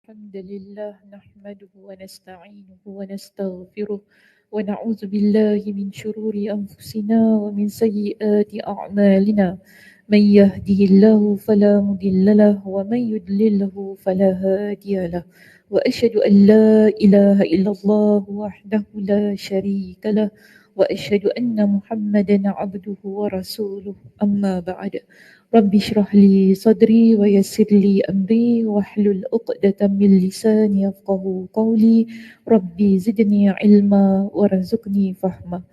الحمد لله نحمده ونستعينه ونستغفره ونعوذ بالله من شرور أنفسنا ومن سيئات أعمالنا. من يهده الله فلا مضل له ومن يضلله فلا هادي له، وأشهد أن لا إله إلا الله وحده لا شريك له، وأشهد أن محمدا عبده ورسوله. أما بعد، رب اشرح لي صدري ويسر لي أمري واحلل عقدة من لساني يفقهوا قولي. ربي زدني علما وارزقني فهما.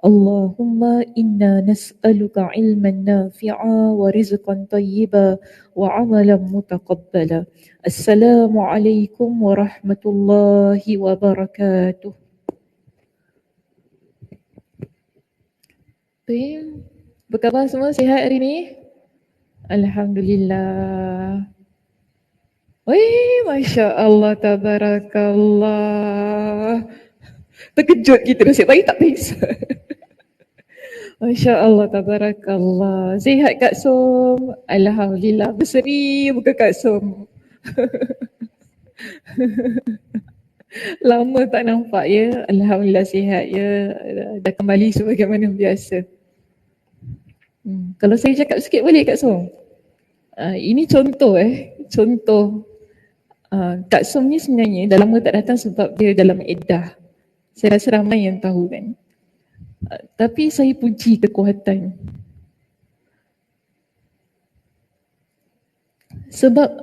اللهم إنا نسألك علما نافعا ورزقا طيبا وعملا متقبلا. السلام عليكم ورحمة الله وبركاته. Apa khabar semua? Sihat hari ni? Alhamdulillah. Wih, Masya Allah, Tabarakallah. Terkejut kita, nasib baik tak pingsan. Masya Allah, Tabarakallah. Sihat Kak Som? Alhamdulillah. Berseri muka Kak Som. Lama tak nampak ya. Alhamdulillah sihat ya. Dah kembali sebagaimana biasa. Kalau saya cakap sikit boleh Kak Som? Ini contoh contoh. Kak Som ni sebenarnya dah lama tak datang sebab dia dalam iddah. Saya rasa ramai yang tahu kan. Tapi saya puji kekuatan. Sebab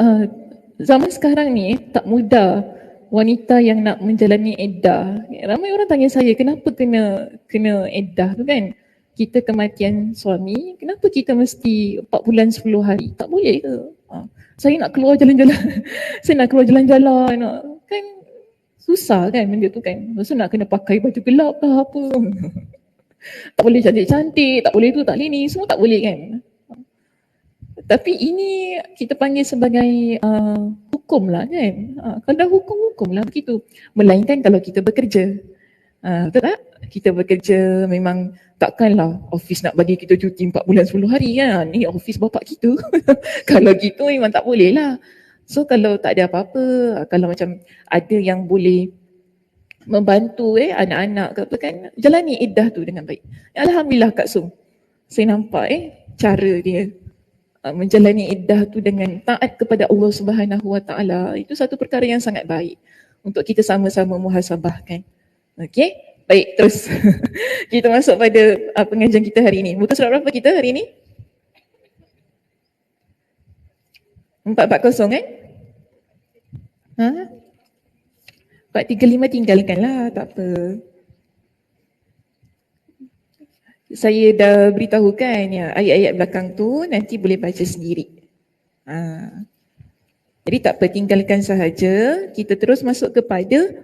zaman sekarang ni tak mudah wanita yang nak menjalani iddah. Ramai orang tanya saya kenapa kena iddah tu kan. Kita kematian suami, kenapa kita mesti 4 bulan 10 hari? Tak boleh ke? Saya nak keluar jalan-jalan. Saya nak keluar jalan-jalan. Kan susah kan benda tu kan. Maksud nak kena pakai baju gelap lah apa. Tak boleh cantik-cantik, tak boleh tu, tak boleh ni. Semua tak boleh kan. Tapi ini kita panggil sebagai hukum lah kan. Kalau hukum lah begitu. Melainkan kalau kita bekerja. Betul tak? Kita bekerja memang takkanlah office nak bagi kita cuti 4 bulan 10 hari kan. Ni office bapak kita. Kalau gitu memang tak boleh lah. So kalau tak ada apa-apa, kalau macam ada yang boleh membantu anak-anak ke apa kan, jalani iddah tu dengan baik. Alhamdulillah Kak Som, saya nampak cara dia menjalani iddah tu dengan taat kepada Allah Subhanahu Wa Taala. Itu satu perkara yang sangat baik untuk kita sama-sama muhasabahkan. Okey, baik terus kita masuk pada pengajian kita hari ini. Muka surat berapa kita hari ini? 440 kan? 435 tinggalkanlah, tak apa. Saya dah beritahu kan ya, ayat-ayat belakang tu nanti boleh baca sendiri. Jadi tak apa, tinggalkan sahaja. Kita terus masuk kepada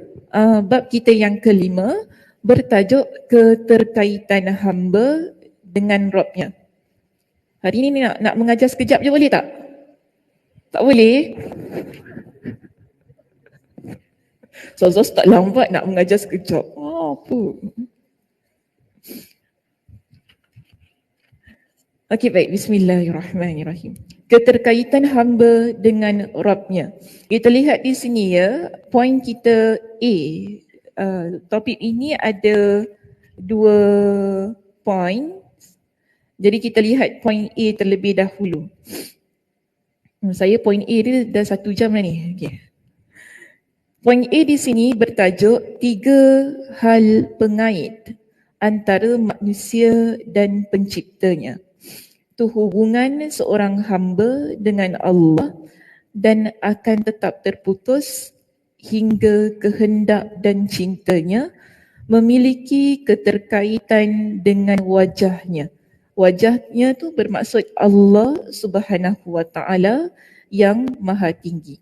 bab kita yang kelima, bertajuk keterkaitan hamba dengan Rabb-nya. Hari ini nak mengajar sekejap je boleh tak? Tak boleh? Ustaz tak lambat nak mengajar sekejap. Apa? Okey baik, bismillahirrahmanirrahim. Keterkaitan hamba dengan Rabb-nya. Kita lihat di sini ya, poin kita A. Topik ini ada 2 poin. Jadi kita lihat poin A terlebih dahulu. Saya poin A dia dah 1 jam dah ni. Okay. Poin A di sini bertajuk 3 hal pengait antara manusia dan penciptanya. Itu hubungan seorang hamba dengan Allah dan akan tetap terputus hingga kehendak dan cintanya memiliki keterkaitan dengan wajahnya. Wajahnya tu bermaksud Allah Subhanahu Wa Taala yang maha tinggi.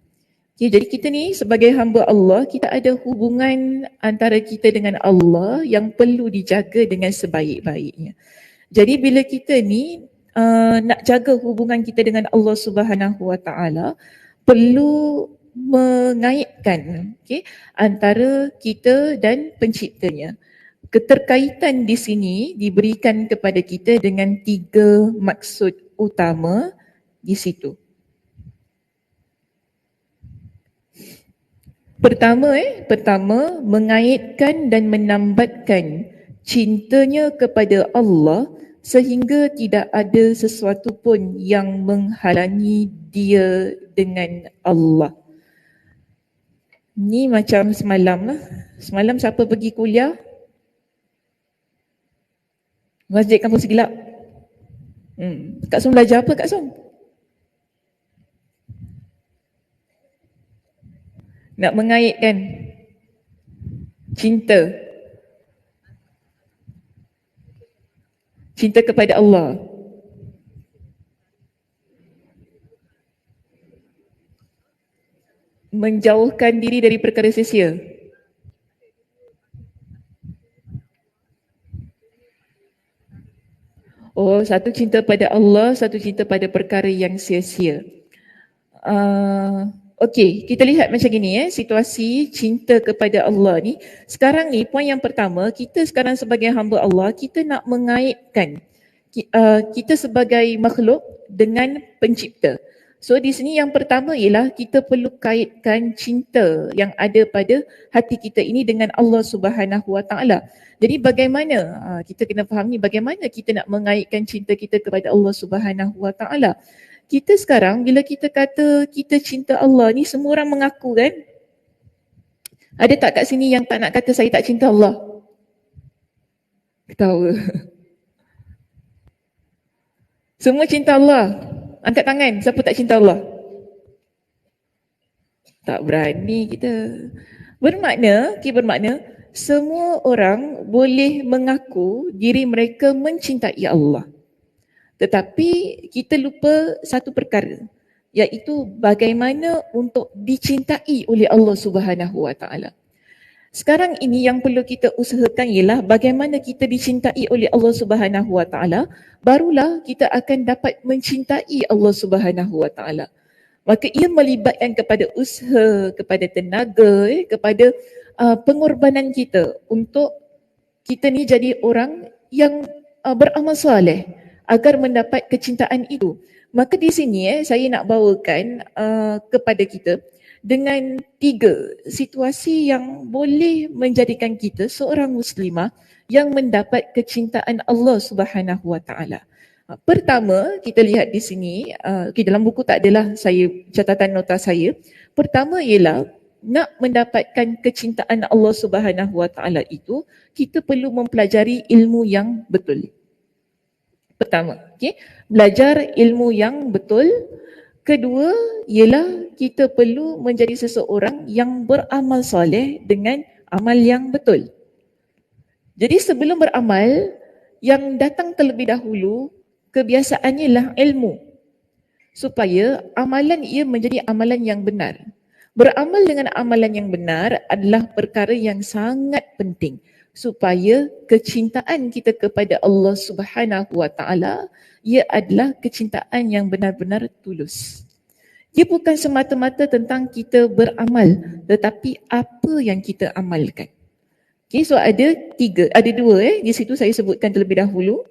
Okay, jadi kita ni sebagai hamba Allah, kita ada hubungan antara kita dengan Allah yang perlu dijaga dengan sebaik-baiknya. Jadi bila kita ni nak jaga hubungan kita dengan Allah Subhanahu Wa Taala, perlu mengaitkan antara kita dan penciptanya. Keterkaitan di sini diberikan kepada kita dengan 3 maksud utama di situ. Pertama, mengaitkan dan menambatkan cintanya kepada Allah sehingga tidak ada sesuatu pun yang menghalangi dia dengan Allah. Ni macam semalam lah. Semalam siapa pergi kuliah? Masjid Kampus Gelap. Kak Som belajar apa Kak Som? Nak mengaitkan cinta. Cinta kepada Allah. Menjauhkan diri dari perkara sia-sia. Oh, satu cinta pada Allah, satu cinta pada perkara yang sia-sia. Okey, kita lihat macam gini situasi cinta kepada Allah ni. Sekarang ni poin yang pertama, kita sekarang sebagai hamba Allah, kita nak mengaitkan kita sebagai makhluk dengan pencipta. So di sini yang pertama ialah kita perlu kaitkan cinta yang ada pada hati kita ini dengan Allah Subhanahu Wa Taala. Jadi bagaimana kita kena faham ni, bagaimana kita nak mengaitkan cinta kita kepada Allah Subhanahu Wa Taala. Kita sekarang bila kita kata kita cinta Allah ni, semua orang mengaku kan? Ada tak kat sini yang tak nak kata saya tak cinta Allah? Ketawa. Semua cinta Allah. Angkat tangan, siapa tak cinta Allah? Tak berani kita. Bermakna semua orang boleh mengaku diri mereka mencintai Allah. Tetapi kita lupa satu perkara, iaitu bagaimana untuk dicintai oleh Allah Subhanahu Wa Taala. Sekarang ini yang perlu kita usahakan ialah bagaimana kita dicintai oleh Allah Subhanahu Wa Taala, barulah kita akan dapat mencintai Allah Subhanahu Wa Taala. Maka ia melibatkan kepada usaha, kepada tenaga, kepada pengorbanan kita untuk kita ni jadi orang yang beramal soleh agar mendapat kecintaan itu. Maka di sini saya nak bawakan kepada kita dengan 3 situasi yang boleh menjadikan kita seorang muslimah yang mendapat kecintaan Allah Subhanahu Wa Taala. Pertama, kita lihat di sini, dalam buku tak adalah saya catatan nota saya. Pertama ialah nak mendapatkan kecintaan Allah Subhanahu Wa Taala itu, kita perlu mempelajari ilmu yang betul. Pertama, belajar ilmu yang betul. Kedua ialah kita perlu menjadi seseorang yang beramal soleh dengan amal yang betul. Jadi sebelum beramal, yang datang terlebih dahulu kebiasaannya ialah ilmu. Supaya amalan ia menjadi amalan yang benar. Beramal dengan amalan yang benar adalah perkara yang sangat penting supaya kecintaan kita kepada Allah Subhanahu Wa Taala ia adalah kecintaan yang benar-benar tulus. Ia bukan semata-mata tentang kita beramal, tetapi apa yang kita amalkan. Okay, so ada 2 di situ saya sebutkan terlebih dahulu.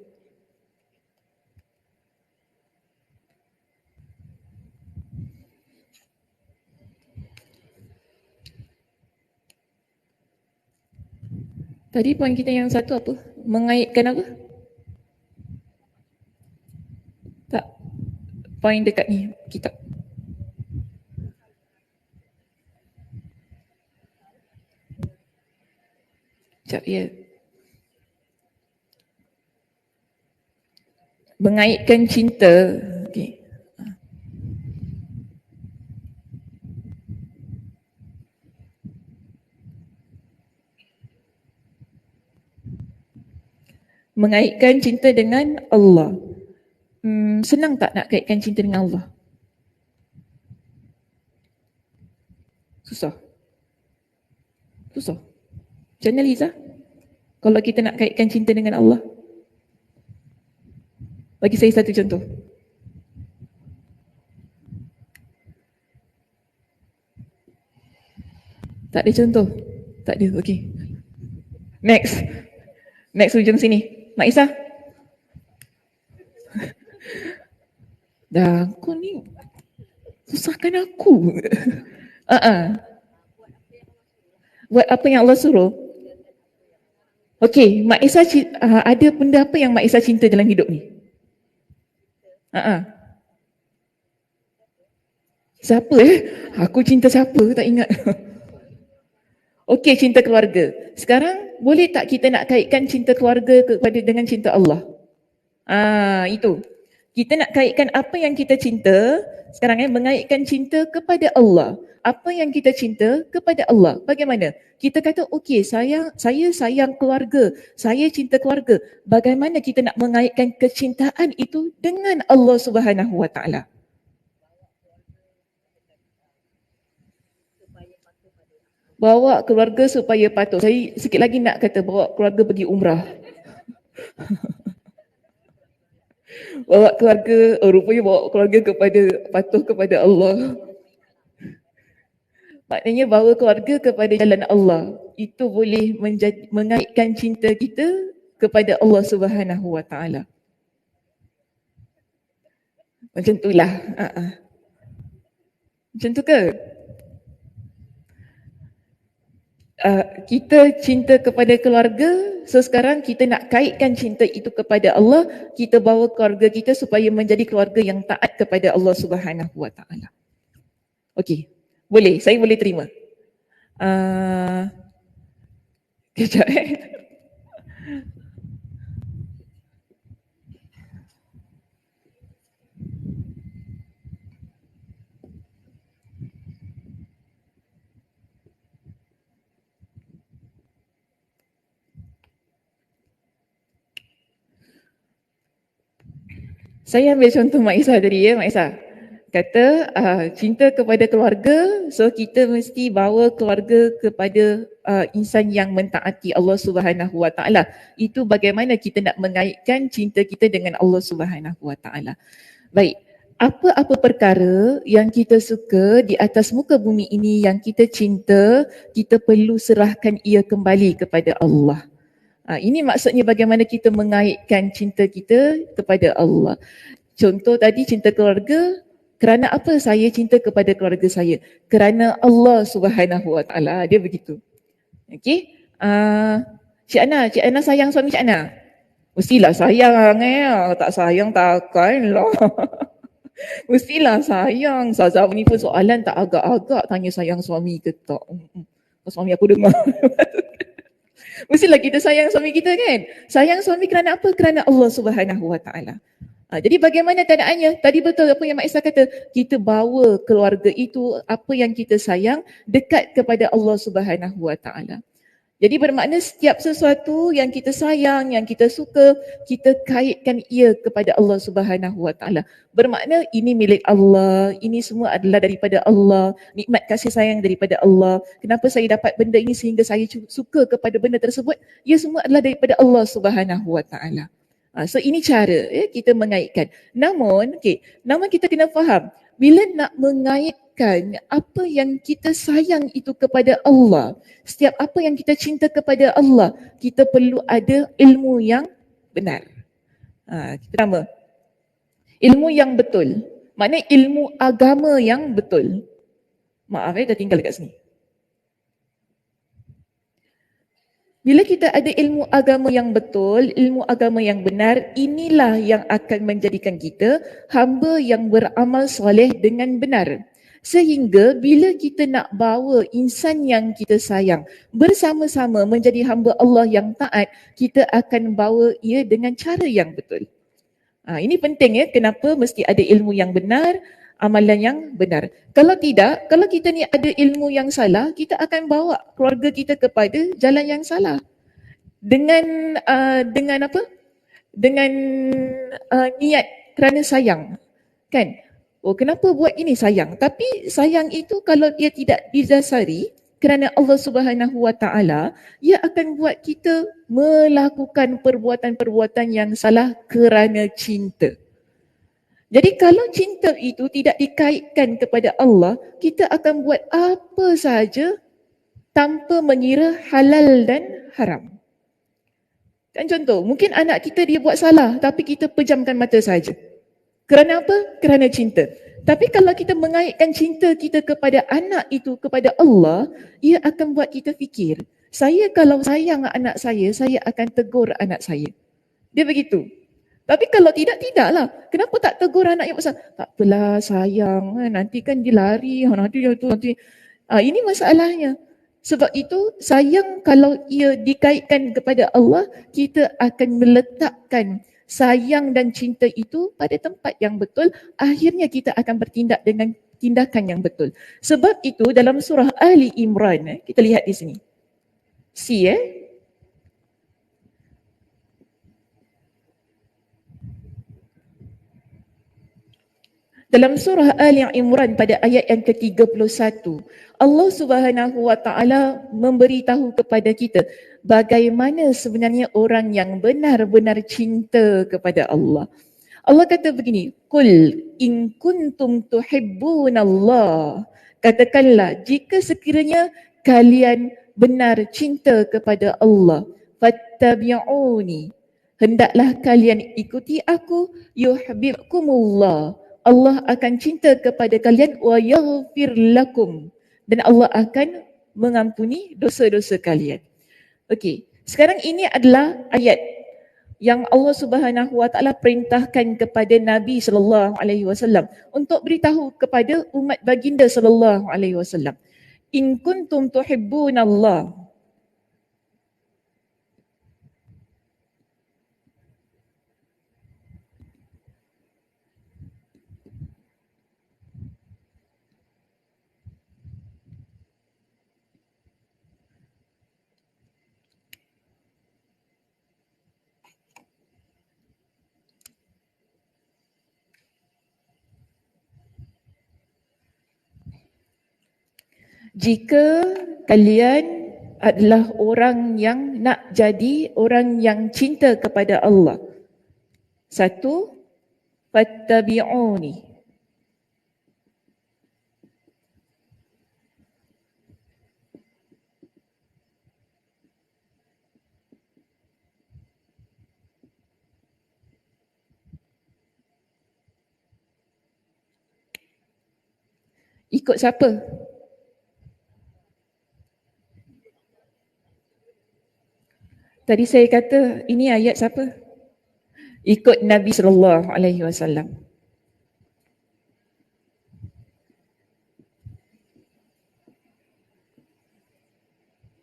Tadi poin kita yang satu apa? Mengaitkan apa? Tak. Poin dekat ni, kitab. Sekejap ya. Mengaitkan cinta. Okay. Mengaitkan cinta dengan Allah. Senang tak nak kaitkan cinta dengan Allah? Susah. Macam mana Liza? Kalau kita nak kaitkan cinta dengan Allah? Bagi saya satu contoh. Tak ada contoh? Tak ada, okey. Next hujung sini. Mak Isa. Dah, kau ni susahkan aku. Buat apa yang Allah suruh? Okey, Mak Esa ada benda apa yang Mak Esa cinta dalam hidup ni? Siapa Aku cinta siapa? Tak ingat. Okey, cinta keluarga. Sekarang boleh tak kita nak kaitkan cinta keluarga dengan cinta Allah? Itu. Kita nak kaitkan apa yang kita cinta sekarang mengaitkan cinta kepada Allah. Apa yang kita cinta kepada Allah. Bagaimana? Kita kata okey, saya sayang keluarga. Saya cinta keluarga. Bagaimana kita nak mengaitkan kecintaan itu dengan Allah Subhanahu Wa Taala? Bawa keluarga supaya patuh. Saya sikit lagi nak kata bawa keluarga pergi umrah. Bawa keluarga, rupanya bawa keluarga patuh kepada Allah. Maknanya bawa keluarga kepada jalan Allah. Itu boleh mengaitkan cinta kita kepada Allah Subhanahu Wa Taala. Macam itulah. Macam tu ke? Kita cinta kepada keluarga, so sekarang kita nak kaitkan cinta itu kepada Allah, kita bawa keluarga kita supaya menjadi keluarga yang taat kepada Allah Subhanahu Wa Taala. Okey, boleh, saya boleh terima. Kejap Saya ambil contoh Mak Isa tadi Mak Isa. Kata cinta kepada keluarga, so kita mesti bawa keluarga kepada insan yang mentaati Allah Subhanahu Wa Taala. Itu bagaimana kita nak mengaitkan cinta kita dengan Allah Subhanahu Wa Taala. Baik, apa-apa perkara yang kita suka di atas muka bumi ini yang kita cinta, kita perlu serahkan ia kembali kepada Allah. Ini maksudnya bagaimana kita mengaitkan cinta kita kepada Allah. Contoh tadi cinta keluarga, kerana apa saya cinta kepada keluarga saya? Kerana Allah Subhanahu Wa Taala, dia begitu. Okey? Cik Ana sayang suami Cik Ana? Mestilah sayang tak sayang takkanlah. Mestilah sayang. Sazab ni pun soalan tak agak-agak tanya sayang suami ke tak. Suami aku dengar. Mestilah kita sayang suami kita kan? Sayang suami kerana apa? Kerana Allah Subhanahu Wa Taala. Jadi bagaimana keadaannya? Tadi betul apa yang Mak Isa kata. Kita bawa keluarga itu, apa yang kita sayang, dekat kepada Allah Subhanahu Wa Taala. Jadi bermakna setiap sesuatu yang kita sayang, yang kita suka, kita kaitkan ia kepada Allah Subhanahu Wa Taala. Bermakna ini milik Allah, ini semua adalah daripada Allah, nikmat kasih sayang daripada Allah. Kenapa saya dapat benda ini sehingga saya suka kepada benda tersebut? Ia semua adalah daripada Allah Subhanahu Wa Taala. So ini cara kita mengaitkan. Namun kita kena faham, bila nak mengaitkan apa yang kita sayang itu kepada Allah, setiap apa yang kita cinta kepada Allah, kita perlu ada ilmu yang benar. Pertama, ilmu yang betul. Maknanya ilmu agama yang betul. Maaf dah tinggal dekat sini. Bila kita ada ilmu agama yang betul, ilmu agama yang benar, inilah yang akan menjadikan kita hamba yang beramal soleh dengan benar. Sehingga bila kita nak bawa insan yang kita sayang bersama-sama menjadi hamba Allah yang taat, kita akan bawa ia dengan cara yang betul. Ini penting kenapa mesti ada ilmu yang benar, amalan yang benar. Kalau tidak, kalau kita ni ada ilmu yang salah, kita akan bawa keluarga kita kepada jalan yang salah. Dengan apa? Dengan niat kerana sayang. Kan? Kenapa buat ini sayang? Tapi sayang itu kalau dia tidak didasari kerana Allah Subhanahu Wa Taala, ia akan buat kita melakukan perbuatan-perbuatan yang salah kerana cinta. Jadi kalau cinta itu tidak dikaitkan kepada Allah, kita akan buat apa sahaja tanpa mengira halal dan haram. Kan contoh, mungkin anak kita dia buat salah tapi kita pejamkan mata saja. Kerana apa? Kerana cinta. Tapi kalau kita mengaitkan cinta kita kepada anak itu, kepada Allah, ia akan buat kita fikir, saya kalau sayang anak saya akan tegur anak saya. Dia begitu. Tapi kalau tidak, tidaklah. Kenapa tak tegur anaknya pasal, tak apalah sayang, nanti kan dia lari, nanti dia tu, nanti. Ini masalahnya. Sebab itu, sayang kalau ia dikaitkan kepada Allah, kita akan meletakkan sayang dan cinta itu pada tempat yang betul, akhirnya kita akan bertindak dengan tindakan yang betul. Sebab itu dalam surah Ali Imran, kita lihat di sini. Dalam surah Ali Imran pada ayat yang ke-31, Allah Subhanahu wa taala memberitahu kepada kita bagaimana sebenarnya orang yang benar-benar cinta kepada Allah. Allah kata begini, "Qul in kuntum tuhibbunallah." Katakanlah, jika sekiranya kalian benar cinta kepada Allah, fattabi'uni. Hendaklah kalian ikuti aku, yuhibbukumullah. Allah akan cinta kepada kalian, wa yaghfir lakum, dan Allah akan mengampuni dosa-dosa kalian. Okey, sekarang ini adalah ayat yang Allah Subhanahu wa taala perintahkan kepada Nabi sallallahu alaihi wasallam untuk beritahu kepada umat baginda sallallahu alaihi wasallam. In kuntum tuhibbunallah. Jika kalian adalah orang yang nak jadi orang yang cinta kepada Allah, satu, fattabi'uni. Ikut siapa? Tadi saya kata ini ayat siapa? Ikut Nabi sallallahu alaihi wasallam.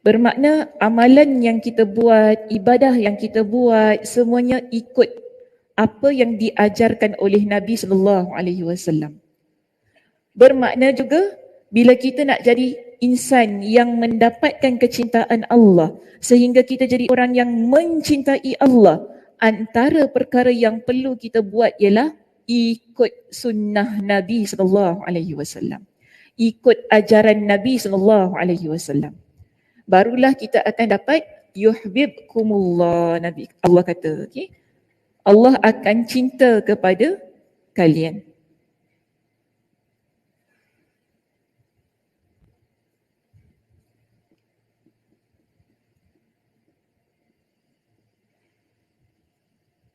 Bermakna amalan yang kita buat, ibadah yang kita buat, semuanya ikut apa yang diajarkan oleh Nabi sallallahu alaihi wasallam. Bermakna juga bila kita nak jadi insan yang mendapatkan kecintaan Allah sehingga kita jadi orang yang mencintai Allah, antara perkara yang perlu kita buat ialah ikut sunnah Nabi sallallahu alaihi wasallam. Ikut ajaran Nabi sallallahu alaihi wasallam. Barulah kita akan dapat yuhibbukumullah, Nabi Allah kata, okey. Allah akan cinta kepada kalian.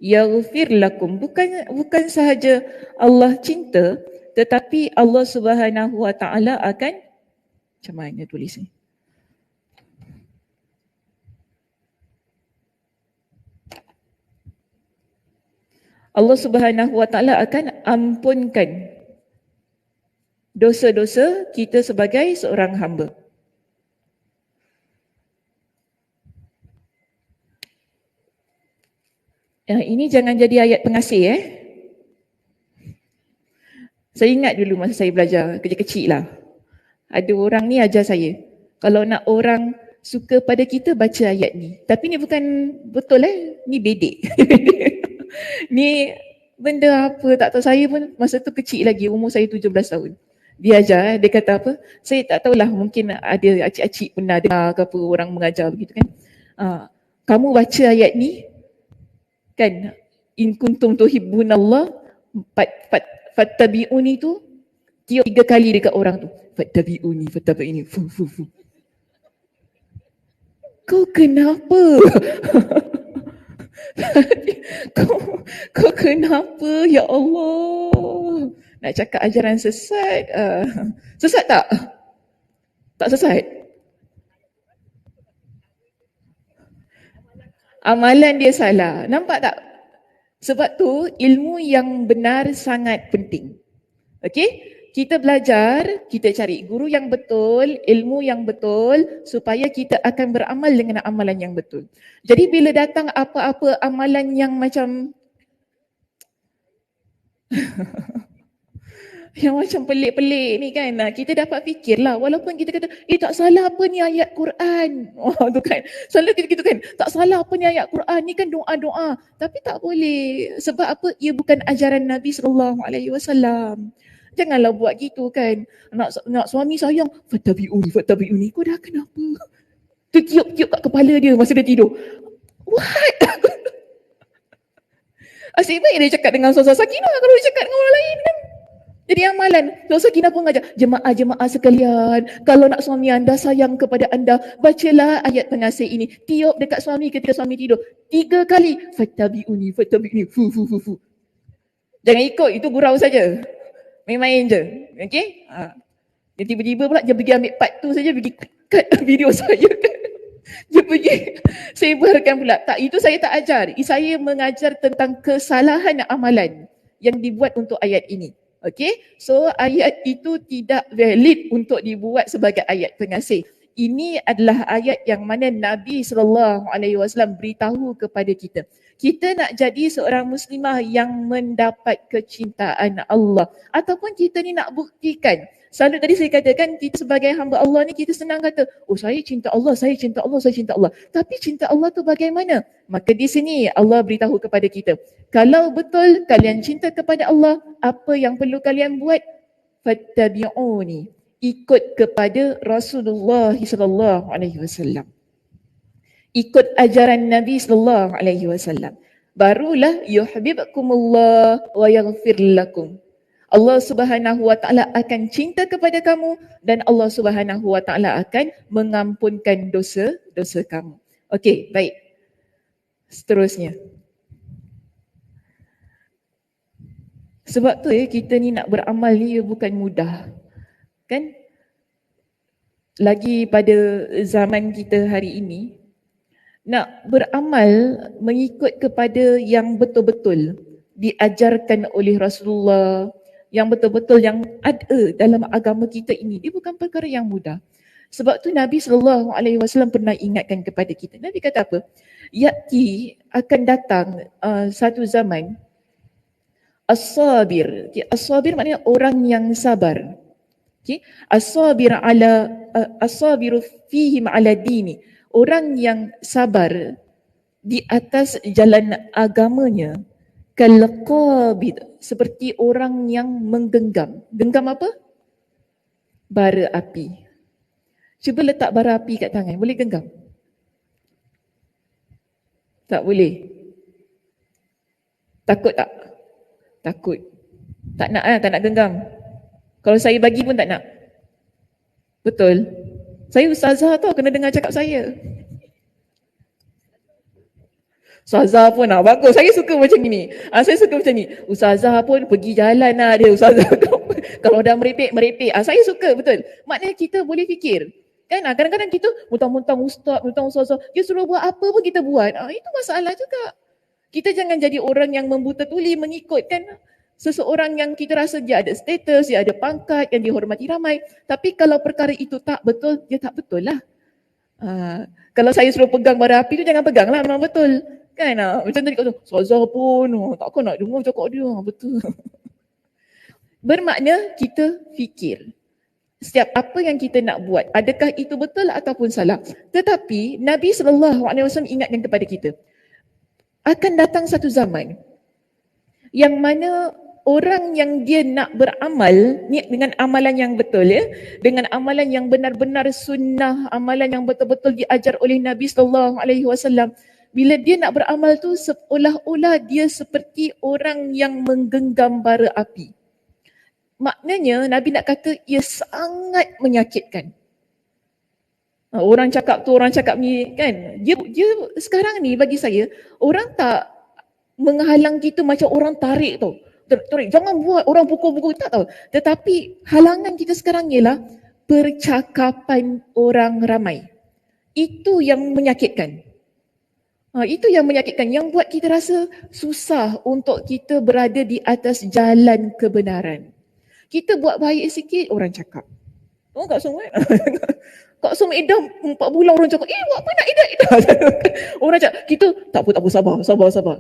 Yaghfir lakum, bukan sahaja Allah cinta, tetapi Allah Subhanahu wa taala akan, macam mana tulis ni? Allah Subhanahu wa taala akan ampunkan dosa-dosa kita sebagai seorang hamba. Ini jangan jadi ayat pengasih Saya ingat dulu masa saya belajar kecil-kecil lah. Ada orang ni ajar saya, kalau nak orang suka pada kita baca ayat ni. Tapi ni bukan betul ni bedek. Ni benda apa tak tahu, saya pun masa tu kecil lagi, umur saya 17 tahun. Dia ajar dia kata apa, saya tak tahulah, mungkin ada acik-acik pernah dengar ke apa orang mengajar begitu kan. Kamu baca ayat ni kan, in kuntum tuhibbunallah, fattabi'uni tu tiup 3 kali dekat orang tu. Fattabi'uni, fattabi'uni. Kau kenapa? kau kenapa ya Allah? Nak cakap ajaran sesat, sesat tak? Tak sesat? Amalan dia salah. Nampak tak? Sebab tu ilmu yang benar sangat penting. Okey? Kita belajar, kita cari guru yang betul, ilmu yang betul supaya kita akan beramal dengan amalan yang betul. Jadi bila datang apa-apa amalan yang macam yang macam pelik-pelik ni kan, kita dapat fikirlah walaupun kita kata tak salah apa ni ayat Quran. Tu kan. Selalu kita gitu kan, tak salah apa ni ayat Quran, ni kan doa-doa. Tapi tak boleh. Sebab apa? Ia bukan ajaran Nabi SAW. Janganlah buat gitu kan. Nak suami sayang, fattabi'uni. Kau dah kenapa? Tu tiup-tiup kat kepala dia masa dia tidur. What? Asyik baik dia cakap dengan Ustazah Sakinah kalau dia cakap dengan orang lain kan. Jadi amalan, Ustazah Sakinah pun mengajar, jemaah-jemaah sekalian, kalau nak suami anda sayang kepada anda, bacalah ayat pengasih ini. Tiup dekat suami ketika suami tidur. 3 kali. Fattabi'uni. Fu. Jangan ikut, itu gurau saja. Main-main je. Okey? Dia tiba-tiba pula dia pergi ambil part tu saja, pergi cut video saya kan. Dia pergi sebarkan pula. Tak, itu saya tak ajar. Saya mengajar tentang kesalahan amalan yang dibuat untuk ayat ini. Okey? So ayat itu tidak valid untuk dibuat sebagai ayat pengasih. Ini adalah ayat yang mana Nabi SAW beritahu kepada kita. Kita nak jadi seorang muslimah yang mendapat kecintaan Allah. Ataupun kita ni nak buktikan. Selalu tadi saya katakan kita sebagai hamba Allah ni kita senang kata, oh saya cinta Allah, saya cinta Allah, saya cinta Allah. Tapi cinta Allah tu bagaimana? Maka di sini Allah beritahu kepada kita. Kalau betul kalian cinta kepada Allah, apa yang perlu kalian buat? Fattabi'uni. Ikut kepada Rasulullah SAW. Ikut ajaran Nabi SAW. Barulah yuhibbukumullah wa yaghfir lakum. Allah Subhanahu wa taala akan cinta kepada kamu dan Allah Subhanahu wa taala akan mengampunkan dosa-dosa kamu. Okey, baik. Seterusnya. Sebab tu kita ni nak beramal ni bukan mudah. Kan? Lagi pada zaman kita hari ini, nak beramal mengikut kepada yang betul-betul diajarkan oleh Rasulullah, yang betul-betul yang ada dalam agama kita ini, dia bukan perkara yang mudah. Sebab tu Nabi SAW pernah ingatkan kepada kita. Nabi kata apa? Ya'ti, akan datang satu zaman, as-sabir. As-sabir maknanya orang yang sabar. Okay? As-sabiru fihim ala dini. Orang yang sabar di atas jalan agamanya, kalqabid, seperti orang yang menggenggam. Genggam apa? Bara api. Cuba letak bara api kat tangan, boleh genggam? Tak boleh. Takut tak? Takut. Tak nak tak nak genggam. Kalau saya bagi pun tak nak. Betul? Saya ustazah tau, kena dengar cakap saya. Ustazah pun bagus. Saya suka macam ni. Saya suka macam ni. Ustazah pun pergi jalan dia. Ustazah kalau dah merepek. Saya suka, betul. Maknanya kita boleh fikir. Kan kadang-kadang kita mentang-mentang ustaz, mentang ustazah, dia suruh buat apa pun kita buat. Itu masalah juga. Kita jangan jadi orang yang membuta tuli mengikut kan seseorang yang kita rasa dia ada status, dia ada pangkat, yang dihormati ramai. Tapi kalau perkara itu tak betul, dia tak betul lah. Kalau saya suruh pegang bara api tu jangan pegang lah, memang betul. Kan macam tadi kata, ustazah pun takkan nak dengar cakap dia. Betul. Bermakna kita fikir. Setiap apa yang kita nak buat, adakah itu betul ataupun salah. Tetapi Nabi SAW ingatkan kepada kita, akan datang satu zaman yang mana orang yang dia nak beramal dengan amalan yang betul, dengan amalan yang benar-benar sunnah, amalan yang betul-betul diajar oleh Nabi SAW, bila dia nak beramal tu seolah-olah dia seperti orang yang menggenggam bara api. Maknanya Nabi nak kata ia sangat menyakitkan. Orang cakap ni kan, dia sekarang ni bagi saya, orang tak menghalang kita macam orang tarik tau. Torik, jangan buat orang pukul-pukul, tak tahu. Tetapi halangan kita sekarang ialah percakapan orang ramai. Itu yang menyakitkan. Itu yang menyakitkan, yang buat kita rasa susah untuk kita berada di atas jalan kebenaran. Kita buat baik sikit, orang cakap. Oh, Kak Som, Kak Som idam 4 bulan orang cakap, buat apa nak idam? Orang cakap, kita tak apa, sabar.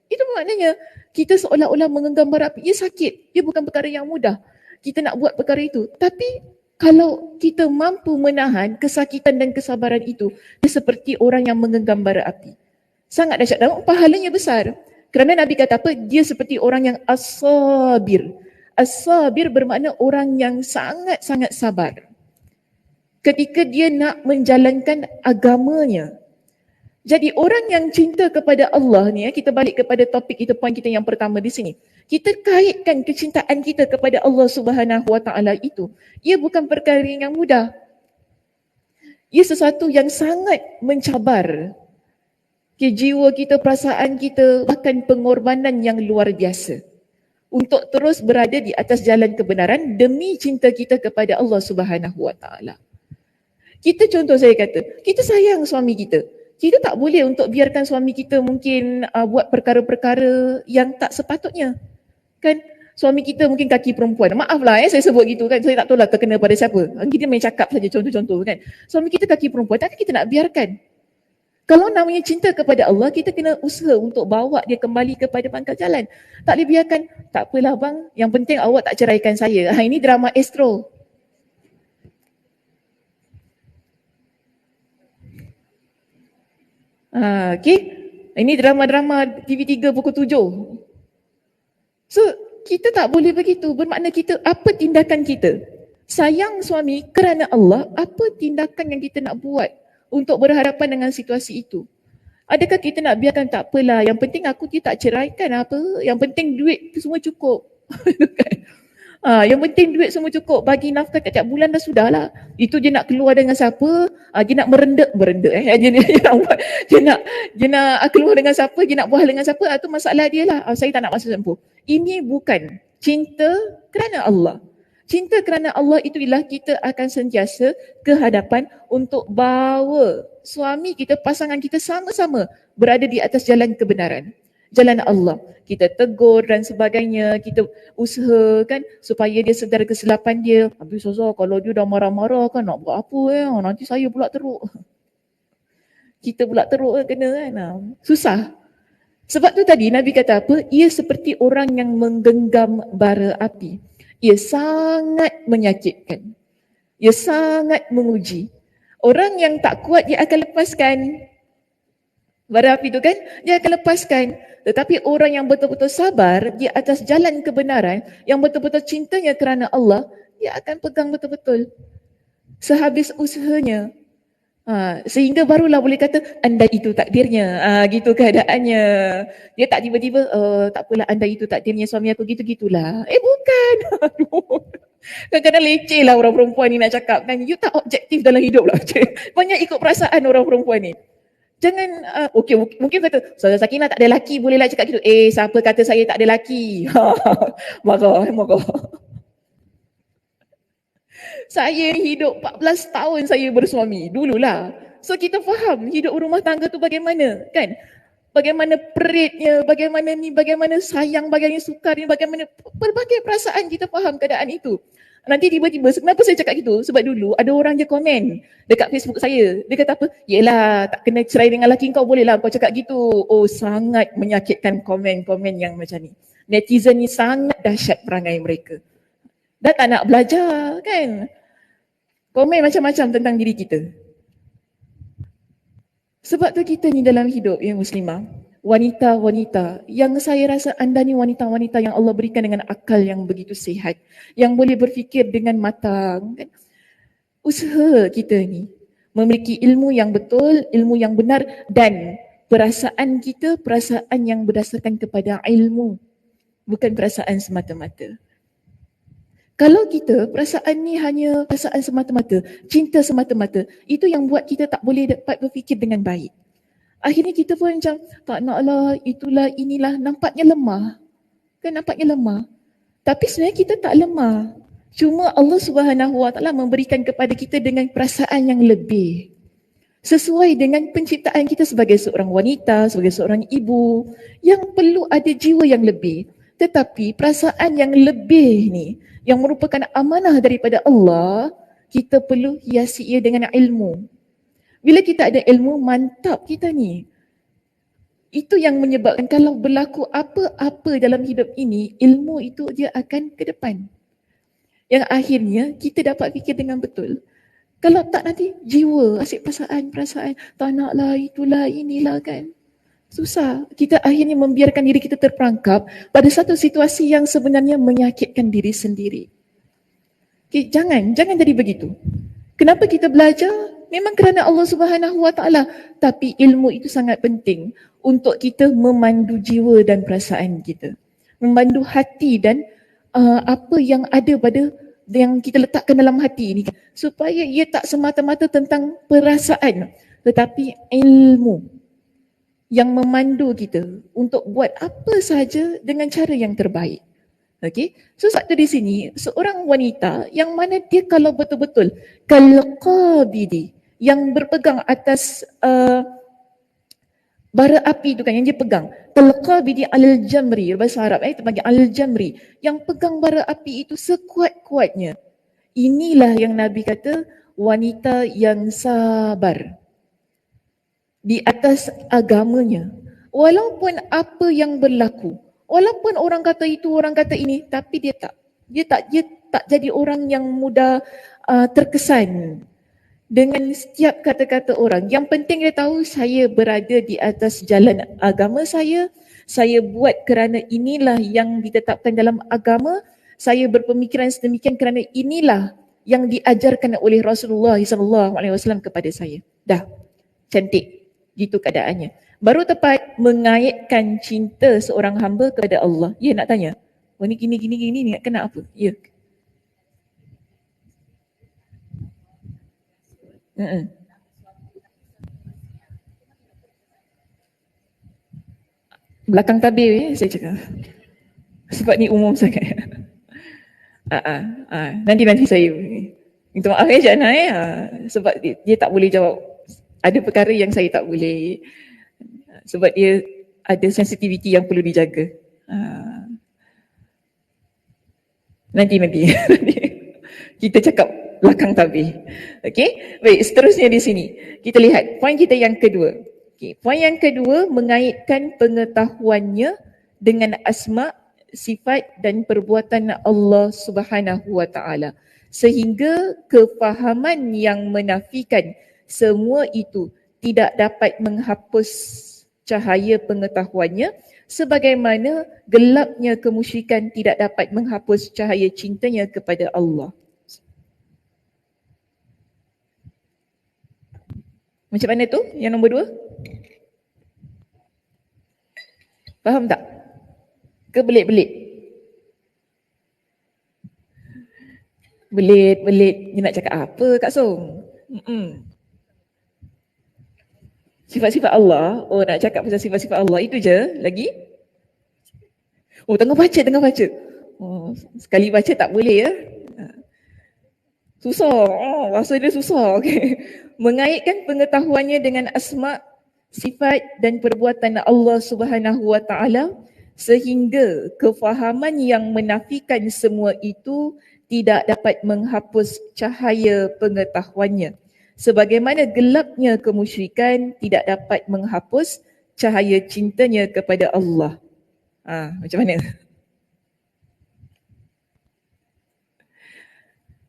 Itu maknanya, kita seolah-olah menggenggam bara api. Ia sakit, ia bukan perkara yang mudah. Kita nak buat perkara itu. Tapi, kalau kita mampu menahan kesakitan dan kesabaran itu, dia seperti orang yang menggenggam bara api. Sangat dahsyat dan pahalanya besar. Kerana Nabi kata apa? Dia seperti orang yang as-sabir. As-sabir bermakna orang yang sangat-sangat sabar. Ketika dia nak menjalankan agamanya. Jadi orang yang cinta kepada Allah ni, kita balik kepada topik kita, poin kita yang pertama di sini. Kita kaitkan kecintaan kita kepada Allah Subhanahu Wa Taala itu. Ia bukan perkara yang mudah. Ia sesuatu yang sangat mencabar jiwa kita, perasaan kita, bahkan pengorbanan yang luar biasa untuk terus berada di atas jalan kebenaran demi cinta kita kepada Allah Subhanahu Wa Taala. Kita contoh saya kata, kita sayang suami kita. Kita tak boleh untuk biarkan suami kita mungkin buat perkara-perkara yang tak sepatutnya. Kan? Suami kita mungkin kaki perempuan. Maaflah saya sebut gitu kan. Saya tak tahu lah terkena pada siapa. Kita main cakap saja contoh-contoh kan. Suami kita kaki perempuan, takkan kita nak biarkan? Kalau namanya cinta kepada Allah, kita kena usaha untuk bawa dia kembali kepada pangkal jalan. Tak boleh biarkan, tak apalah bang, yang penting awak tak ceraikan saya. Ini drama Astro. Okay. Ini drama-drama TV3 pukul 7. So, kita tak boleh begitu. Bermakna kita, apa tindakan kita? Sayang suami kerana Allah, apa tindakan yang kita nak buat untuk berhadapan dengan situasi itu? Adakah kita nak biarkan tak apalah, yang penting aku dia tak ceraikan apa, yang penting duit tu semua cukup. Yang penting duit semua cukup, bagi nafkah setiap bulan dah sudahlah. Itu dia nak keluar dengan siapa, dia nak merendak dia nak keluar dengan siapa, dia nak buah dengan siapa, itu masalah dia lah. Saya tak nak masuk campur. Ini bukan cinta kerana Allah. Cinta kerana Allah itu ialah kita akan sentiasa ke hadapan untuk bawa suami kita, pasangan kita sama-sama berada di atas jalan kebenaran. Jalan Allah. Kita tegur dan sebagainya, kita usahakan supaya dia sedar kesilapan dia. Habis Ustazah, kalau dia dah marah-marah kan nak buat apa nanti saya pula teruk. Kita pula teruk kena kan. Susah. Sebab tu tadi Nabi kata apa? Ia seperti orang yang menggenggam bara api. Ia sangat menyakitkan. Ia sangat menguji. Orang yang tak kuat dia akan lepaskan bara api tu kan, dia akan lepaskan. Tetapi orang yang betul-betul sabar di atas jalan kebenaran, yang betul-betul cintanya kerana Allah, dia akan pegang betul-betul sehabis usahanya. Sehingga barulah boleh kata anda itu takdirnya. Gitu keadaannya. Dia tak tiba-tiba tak apalah anda itu takdirnya suami aku, gitu-gitulah. Bukan. Kadang-kadang leceh lah orang perempuan ni nak cakap kan. You tak objektif dalam hidup lah. Banyak ikut perasaan orang perempuan ni. Jangan, mungkin kata, Saudara Sakinah tak ada laki, bolehlah cakap gitu. Siapa kata saya tak ada laki? Marah. Saya hidup 14 tahun saya bersuami, dululah. So kita faham hidup rumah tangga tu bagaimana, kan? Bagaimana peritnya, bagaimana sayang, bagaimana sukarnya, bagaimana berbagai perasaan kita faham keadaan itu. Nanti tiba-tiba, kenapa saya cakap gitu? Sebab dulu ada orang je komen dekat Facebook saya. Dia kata apa? Yelah, tak kena cerai dengan lelaki kau, bolehlah kau cakap gitu. Sangat menyakitkan komen-komen yang macam ni. Netizen ni sangat dahsyat perangai mereka. Dah tak nak belajar kan? Komen macam-macam tentang diri kita. Sebab tu kita ni dalam hidup yang muslimah, wanita-wanita yang saya rasa anda ni wanita-wanita yang Allah berikan dengan akal yang begitu sihat, yang boleh berfikir dengan matang kan? Usaha kita ni memiliki ilmu yang betul, ilmu yang benar, dan perasaan kita perasaan yang berdasarkan kepada ilmu, bukan perasaan semata-mata. Kalau kita perasaan ni hanya perasaan semata-mata, cinta semata-mata, itu yang buat kita tak boleh dapat berfikir dengan baik. Akhirnya kita pun macam tak naklah, itulah, inilah, nampaknya lemah. Kan nampaknya lemah. Tapi sebenarnya kita tak lemah. Cuma Allah Subhanahu Wa Taala memberikan kepada kita dengan perasaan yang lebih. Sesuai dengan penciptaan kita sebagai seorang wanita, sebagai seorang ibu yang perlu ada jiwa yang lebih. Tetapi perasaan yang lebih ni, yang merupakan amanah daripada Allah, kita perlu hiasi ia dengan ilmu. Bila kita ada ilmu, mantap kita ni. Itu yang menyebabkan kalau berlaku apa-apa dalam hidup ini, ilmu itu dia akan ke depan. Yang akhirnya kita dapat fikir dengan betul. Kalau tak nanti jiwa, asyik perasaan, tak naklah, itulah, inilah kan. Susah. Kita akhirnya membiarkan diri kita terperangkap pada satu situasi yang sebenarnya menyakitkan diri sendiri. Okay, jangan jadi begitu. Kenapa kita belajar? Memang kerana Allah Subhanahu Wa Taala. Tapi ilmu itu sangat penting untuk kita memandu jiwa dan perasaan kita. Memandu hati dan apa yang ada pada yang kita letakkan dalam hati ini, supaya ia tak semata-mata tentang perasaan, tetapi ilmu yang memandu kita untuk buat apa sahaja dengan cara yang terbaik. Okey, so satu di sini seorang wanita yang mana dia kalau betul-betul kalqabidi, yang berpegang atas bara api itu kan yang dia pegang, kalqabidi alal jamri, bahasa Arab itu panggil alal jamri, yang pegang bara api itu sekuat-kuatnya. Inilah yang Nabi kata wanita yang sabar di atas agamanya. Walaupun apa yang berlaku, walaupun orang kata itu, orang kata ini, tapi dia tak jadi orang yang mudah terkesan dengan setiap kata-kata orang. Yang penting dia tahu saya berada di atas jalan agama saya buat kerana inilah yang ditetapkan dalam agama, saya berpemikiran sedemikian kerana inilah yang diajarkan oleh Rasulullah SAW kepada saya. Dah, cantik. Gitu keadaannya. Baru tepat mengaitkan cinta seorang hamba kepada Allah. Ya, nak tanya. Oh ni gini ni nak kena apa? Ya. Belakang tabir saya cakap. Sebab ni umum sangat. Nanti saya minta maaf Jana sebab dia tak boleh jawab. Ada perkara yang saya tak boleh, sebab dia ada sensitiviti yang perlu dijaga. Nanti kita cakap belakang tabir. Okey, baik, seterusnya di sini kita lihat poin kita yang kedua. Okey, poin yang kedua mengaitkan pengetahuannya dengan asma, sifat dan perbuatan Allah Subhanahu Wa Taala, sehingga kefahaman yang menafikan semua itu tidak dapat menghapus cahaya pengetahuannya, sebagaimana gelapnya kemusyrikan tidak dapat menghapus cahaya cintanya kepada Allah. Macam mana tu yang nombor 2? Faham tak? Ke belit-belit? Belit. Dia nak cakap apa Kak Song? Sifat-sifat Allah. Oh, nak cakap pasal sifat-sifat Allah itu je lagi? Oh, tengah baca. Oh, sekali baca tak boleh ya? Susah. Oh, bahasa dia susah. Okay. Mengaitkan pengetahuannya dengan asma, sifat dan perbuatan Allah Subhanahu Wa Taala, sehingga kefahaman yang menafikan semua itu tidak dapat menghapus cahaya pengetahuannya, sebagaimana gelapnya kemusyrikan tidak dapat menghapus cahaya cintanya kepada Allah. Macam mana?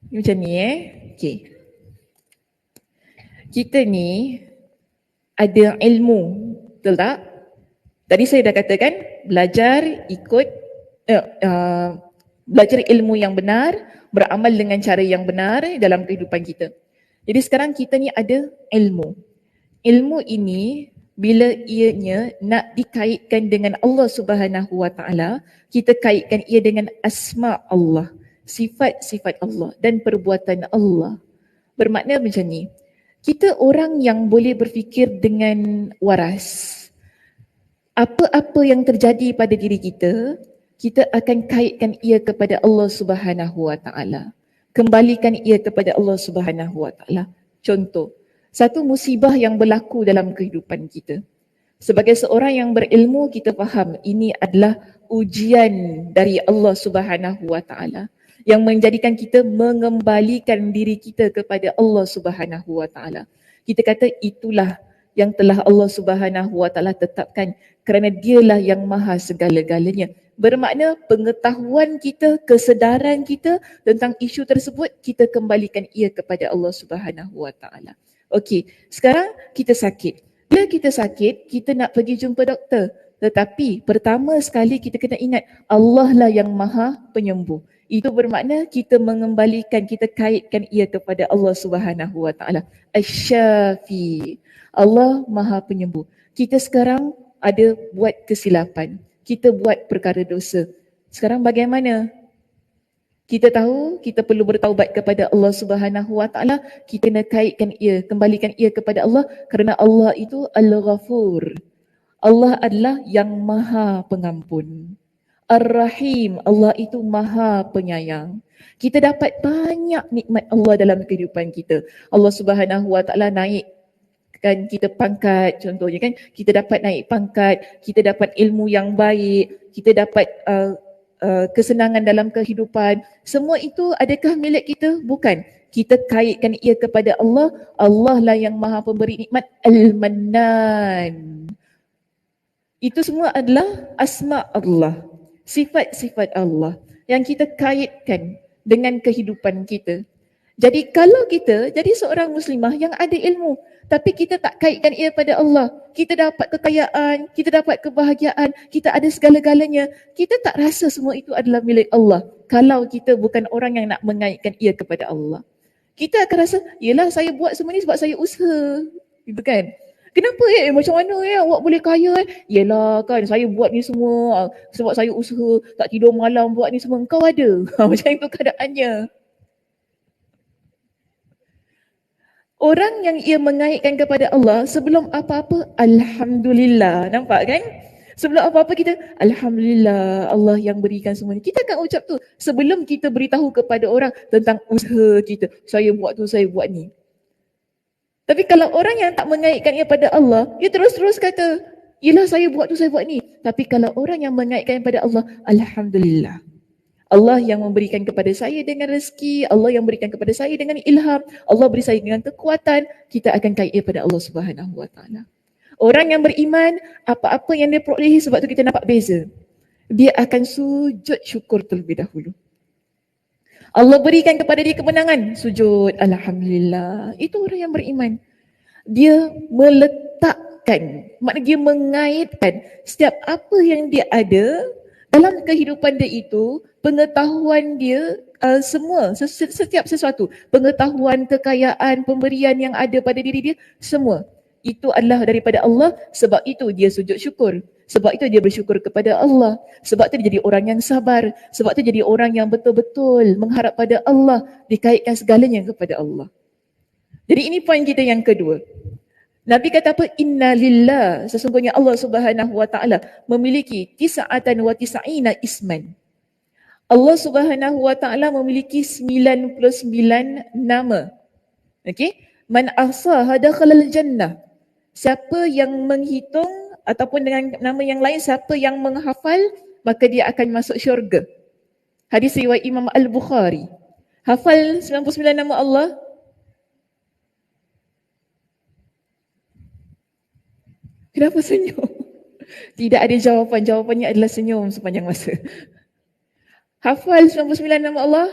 Macam ni okay. Kita ni ada ilmu, betul tak? Tadi saya dah katakan belajar belajar ilmu yang benar, beramal dengan cara yang benar dalam kehidupan kita. Jadi sekarang kita ni ada ilmu. Ilmu ini bila ianya nak dikaitkan dengan Allah Subhanahu Wa Taala, kita kaitkan ia dengan asma Allah, sifat-sifat Allah dan perbuatan Allah. Bermakna macam ni. Kita orang yang boleh berfikir dengan waras. Apa-apa yang terjadi pada diri kita, kita akan kaitkan ia kepada Allah Subhanahu Wa Taala. Kembalikan ia kepada Allah Subhanahu Wa Taala. Contoh, satu musibah yang berlaku dalam kehidupan kita. Sebagai seorang yang berilmu, kita faham ini adalah ujian dari Allah Subhanahu Wa Taala yang menjadikan kita mengembalikan diri kita kepada Allah Subhanahu Wa Taala. Kita kata itulah yang telah Allah Subhanahu Wa Taala tetapkan kerana dialah yang maha segala-galanya. Bermakna pengetahuan kita, kesedaran kita tentang isu tersebut, kita kembalikan ia kepada Allah Subhanahu Wa Taala. Okey, sekarang kita sakit. Bila kita sakit, kita nak pergi jumpa doktor. Tetapi pertama sekali kita kena ingat Allah lah yang maha penyembuh. Itu bermakna kita mengembalikan, kita kaitkan ia kepada Allah Subhanahu Wa Taala. Asy-Syafi. Allah maha penyembuh. Kita sekarang ada buat kesilapan. Kita buat perkara dosa. Sekarang bagaimana? Kita tahu kita perlu bertaubat kepada Allah Subhanahu Wa Taala. Kita nak kaitkan ia, kembalikan ia kepada Allah kerana Allah itu Al-Ghafur. Allah adalah yang Maha Pengampun. Ar-Rahim, Allah itu Maha Penyayang. Kita dapat banyak nikmat Allah dalam kehidupan kita. Allah Subhanahu Wa Taala naikkan kita pangkat, contohnya kan, kita dapat naik pangkat, kita dapat ilmu yang baik, kita dapat kesenangan dalam kehidupan. Semua itu adakah milik kita? Bukan. Kita kaitkan ia kepada Allah. Allah lah yang maha pemberi nikmat. Al-Mannan. Itu semua adalah asma Allah, sifat-sifat Allah yang kita kaitkan dengan kehidupan kita. Jadi kalau kita jadi seorang muslimah yang ada ilmu, tapi kita tak kaitkan ia pada Allah, kita dapat kekayaan, kita dapat kebahagiaan, kita ada segala-galanya, kita tak rasa semua itu adalah milik Allah kalau kita bukan orang yang nak mengaitkan ia kepada Allah. Kita akan rasa, yelah saya buat semua ni sebab saya usaha, gitu kan? Kenapa macam mana awak boleh kaya Yelah kan saya buat ni semua sebab saya usaha, tak tidur malam buat ni semua, engkau ada. Macam itu keadaannya. Orang yang ia mengaitkan kepada Allah sebelum apa-apa, Alhamdulillah. Nampak kan? Sebelum apa-apa kita, Alhamdulillah Allah yang berikan semuanya. Kita akan ucap tu sebelum kita beritahu kepada orang tentang usaha kita. Saya buat tu, saya buat ni. Tapi kalau orang yang tak mengaitkan ia pada Allah, dia terus-terus kata, yelah saya buat tu, saya buat ni. Tapi kalau orang yang mengaitkan pada Allah, Alhamdulillah. Allah yang memberikan kepada saya dengan rezeki, Allah yang berikan kepada saya dengan ilham, Allah beri saya dengan kekuatan, kita akan kait ia pada Allah Subhanahu Wa Taala. Orang yang beriman, apa-apa yang dia perolehi, sebab tu kita nampak beza. Dia akan sujud syukur terlebih dahulu. Allah berikan kepada dia kemenangan, sujud Alhamdulillah. Itu orang yang beriman. Dia meletakkan, maknanya dia mengaitkan setiap apa yang dia ada dalam kehidupan dia itu, pengetahuan dia, semua, setiap sesuatu, pengetahuan, kekayaan, pemberian yang ada pada diri dia, semua itu adalah daripada Allah. Sebab itu dia sujud syukur, sebab itu dia bersyukur kepada Allah, sebab itu dia jadi orang yang sabar, sebab itu jadi orang yang betul-betul mengharap pada Allah, dikaitkan segalanya kepada Allah. Jadi ini poin kita yang kedua. Nabi kata apa? Inna lillah, sesungguhnya Allah Subhanahu Wa Taala memiliki 99 isman. Allah Subhanahu Wa Taala memiliki 99 nama. Okey? Man ahsaha dakhalal jannah. Siapa yang menghitung ataupun dengan nama yang lain, siapa yang menghafal, maka dia akan masuk syurga. Hadis riwayat Imam Al-Bukhari. Hafal 99 nama Allah. Kenapa senyum? Tidak ada jawapan. Jawapannya adalah senyum sepanjang masa. Hafal 99 nama Allah.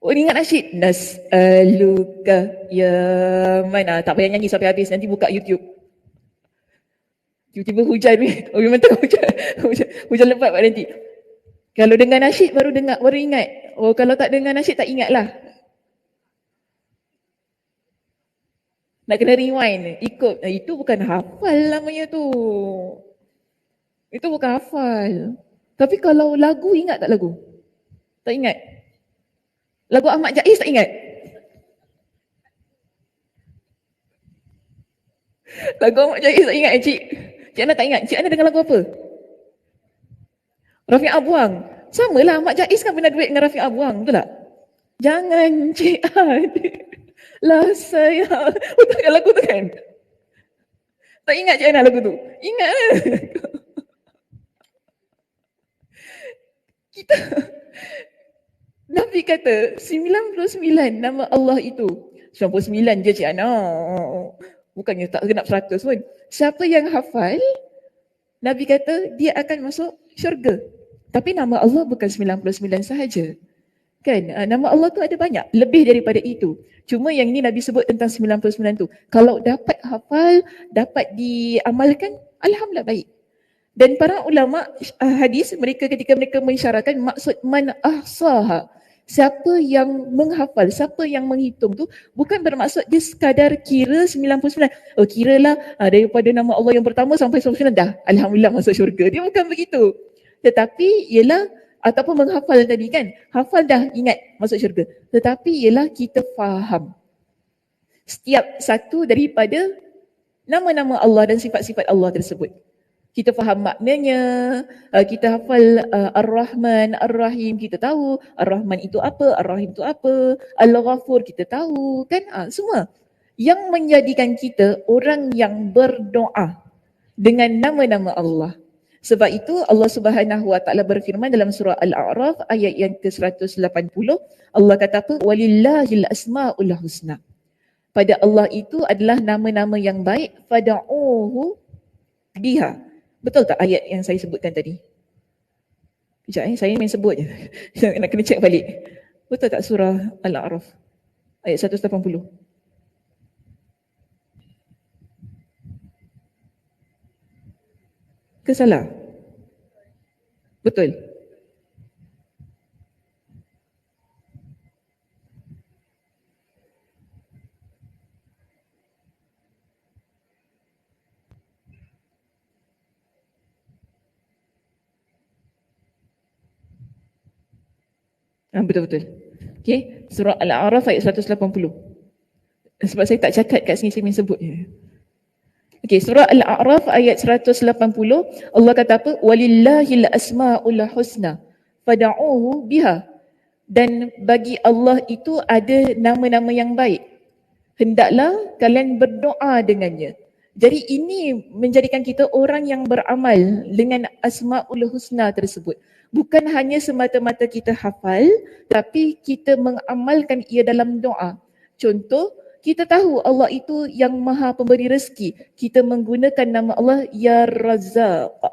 Oh, ingat nasyid. Nas'aluka ya mana. Tak payah nyanyi sampai habis. Nanti buka YouTube. Tiba-tiba hujan. Oh, memang tengah hujan. Hujan lebat nanti. Kalau dengar nasyid baru ingat. Oh, kalau tak dengar nasyid tak ingat lah. Nak kena rewind, ikut. Itu bukan hafal namanya tu. Itu bukan hafal. Tapi kalau lagu, ingat tak lagu? Tak ingat? Lagu Ahmad Jaiz tak ingat? Lagu Ahmad Jaiz tak ingat cik? Cik Ana tak ingat? Cik Ana dengar lagu apa? Rafi'ah buang. Samalah Mak Jais kan pernah duit dengan Rafi'ah buang, betul tak? Jangan Cik Adik lah saya. Betul kan lagu tu kan? Tak ingat Cik Ana lagu tu? Ingat kan? Kita Nabi kata 99 nama Allah itu. 99 je Cik Ana. Bukannya tak genap 100 pun. Siapa yang hafal, Nabi kata dia akan masuk syurga. Tapi nama Allah bukan 99 sahaja. Kan? Nama Allah tu ada banyak. Lebih daripada itu. Cuma yang ini Nabi sebut tentang 99 tu. Kalau dapat hafal, dapat diamalkan, Alhamdulillah baik. Dan para ulama hadis, mereka ketika mereka mensyarahkan maksud man ahsaha. Siapa yang menghafal, siapa yang menghitung tu bukan bermaksud dia sekadar kira 99. Oh kiralah daripada nama Allah yang pertama sampai 99 dah. Alhamdulillah masuk syurga. Dia bukan begitu. Tetapi ialah ataupun menghafal tadi kan. Hafal dah ingat masuk syurga. Tetapi ialah kita faham setiap satu daripada nama-nama Allah dan sifat-sifat Allah tersebut. Kita faham maknanya, kita hafal Ar-Rahman, Ar-Rahim, kita tahu Ar-Rahman itu apa, Ar-Rahim itu apa, Al-Ghafur kita tahu kan, semua. Yang menjadikan kita orang yang berdoa dengan nama-nama Allah. Sebab itu Allah Subhanahu Wa Taala berfirman dalam surah Al-A'raf ayat yang ke-180, Allah kata apa? Walillahil asmaul husna. Pada Allah itu adalah nama-nama yang baik, fada'uhu biha. Betul tak ayat yang saya sebutkan tadi? Sekejap saya main sebut je. Nak kena check balik. Betul tak surah Al-A'raf ayat 180? Ke salah? Betul. Betul-betul. Okay, surah Al-A'raf ayat 180. Sebab saya tak catat kat sini, saya main sebut je. Okay, surah Al-A'raf ayat 180, Allah kata apa? Walillahil asma'ul husna fada'uhu biha. Dan bagi Allah itu ada nama-nama yang baik. Hendaklah kalian berdoa dengannya. Jadi ini menjadikan kita orang yang beramal dengan asma'ul husna tersebut. Bukan hanya semata-mata kita hafal, tapi kita mengamalkan ia dalam doa. Contoh, kita tahu Allah itu yang maha pemberi rezeki. Kita menggunakan nama Allah Ya Razzaq.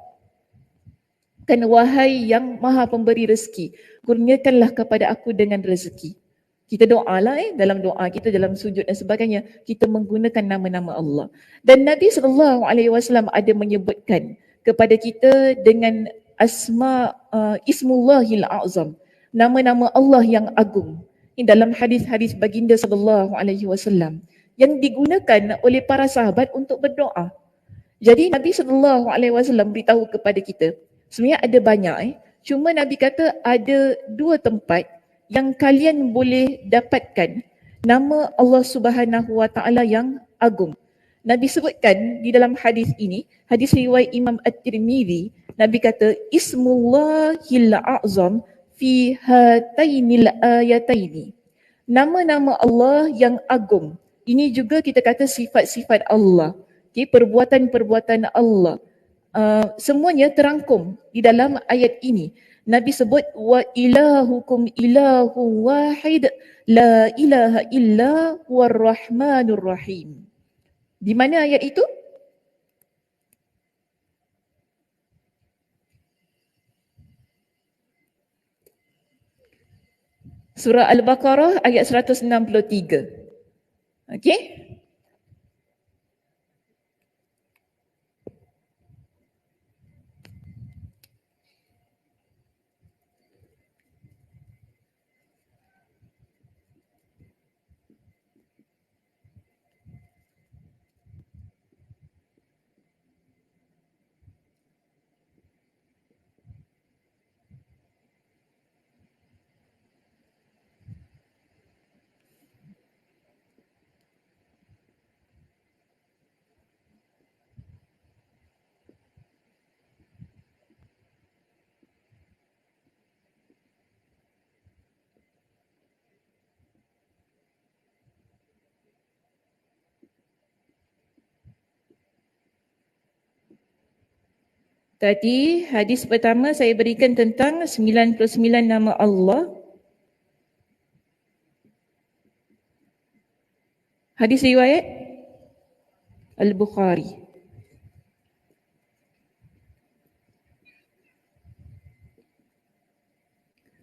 Kan wahai yang maha pemberi rezeki, kurniakanlah kepada aku dengan rezeki. Kita doalah dalam doa kita, dalam sujud dan sebagainya, kita menggunakan nama-nama Allah. Dan Nabi SAW ada menyebutkan kepada kita dengan Ismullahil A'zam, nama-nama Allah yang agung. Ini dalam hadis-hadis baginda SAW yang digunakan oleh para sahabat untuk berdoa. Jadi Nabi SAW beritahu kepada kita, sebenarnya ada banyak cuma Nabi kata ada dua tempat yang kalian boleh dapatkan nama Allah Subhanahu Wa Taala yang agung. Nabi sebutkan di dalam hadis ini, hadis riwayat Imam At-Tirmizi, Nabi kata Ismullahil A'zam fi hatainil ayataini. Nama-nama Allah yang agung. Ini juga kita kata sifat-sifat Allah. Okay, perbuatan-perbuatan Allah. Semuanya terangkum di dalam ayat ini. Nabi sebut wa ilahukum ilahu wahid la ilaha illa huwar rahmanur rahim. Di mana ayat itu? Surah Al-Baqarah ayat 163. Okey? Tadi hadis pertama saya berikan tentang 99 nama Allah. Hadis riwayat Al-Bukhari.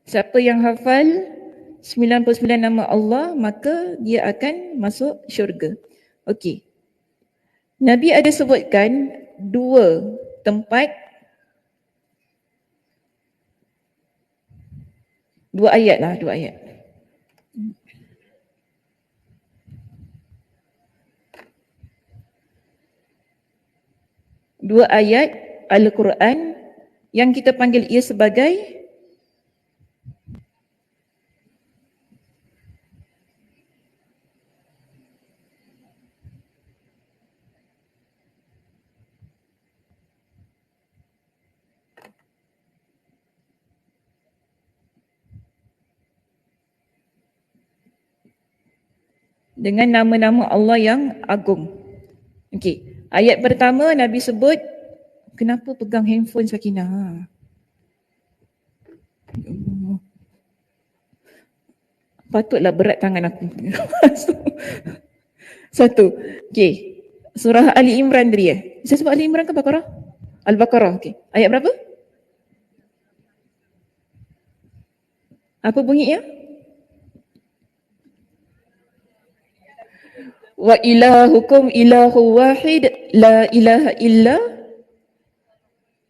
Siapa yang hafal 99 nama Allah, maka dia akan masuk syurga. Okey. Nabi ada sebutkan dua tempat, dua ayat. Dua ayat Al-Quran yang kita panggil ia sebagai dengan nama-nama Allah yang agung. Okey, ayat pertama Nabi sebut, kenapa pegang handphone Sakinah? Patutlah berat tangan aku. Satu. Okey. Surah Ali Imran tadi Saya sebut Ali Imran ke Baqarah? Al-Baqarah. Okey. Ayat berapa? Apa bunyinya? Wa ilahukum ilahu wahid la ilaha illa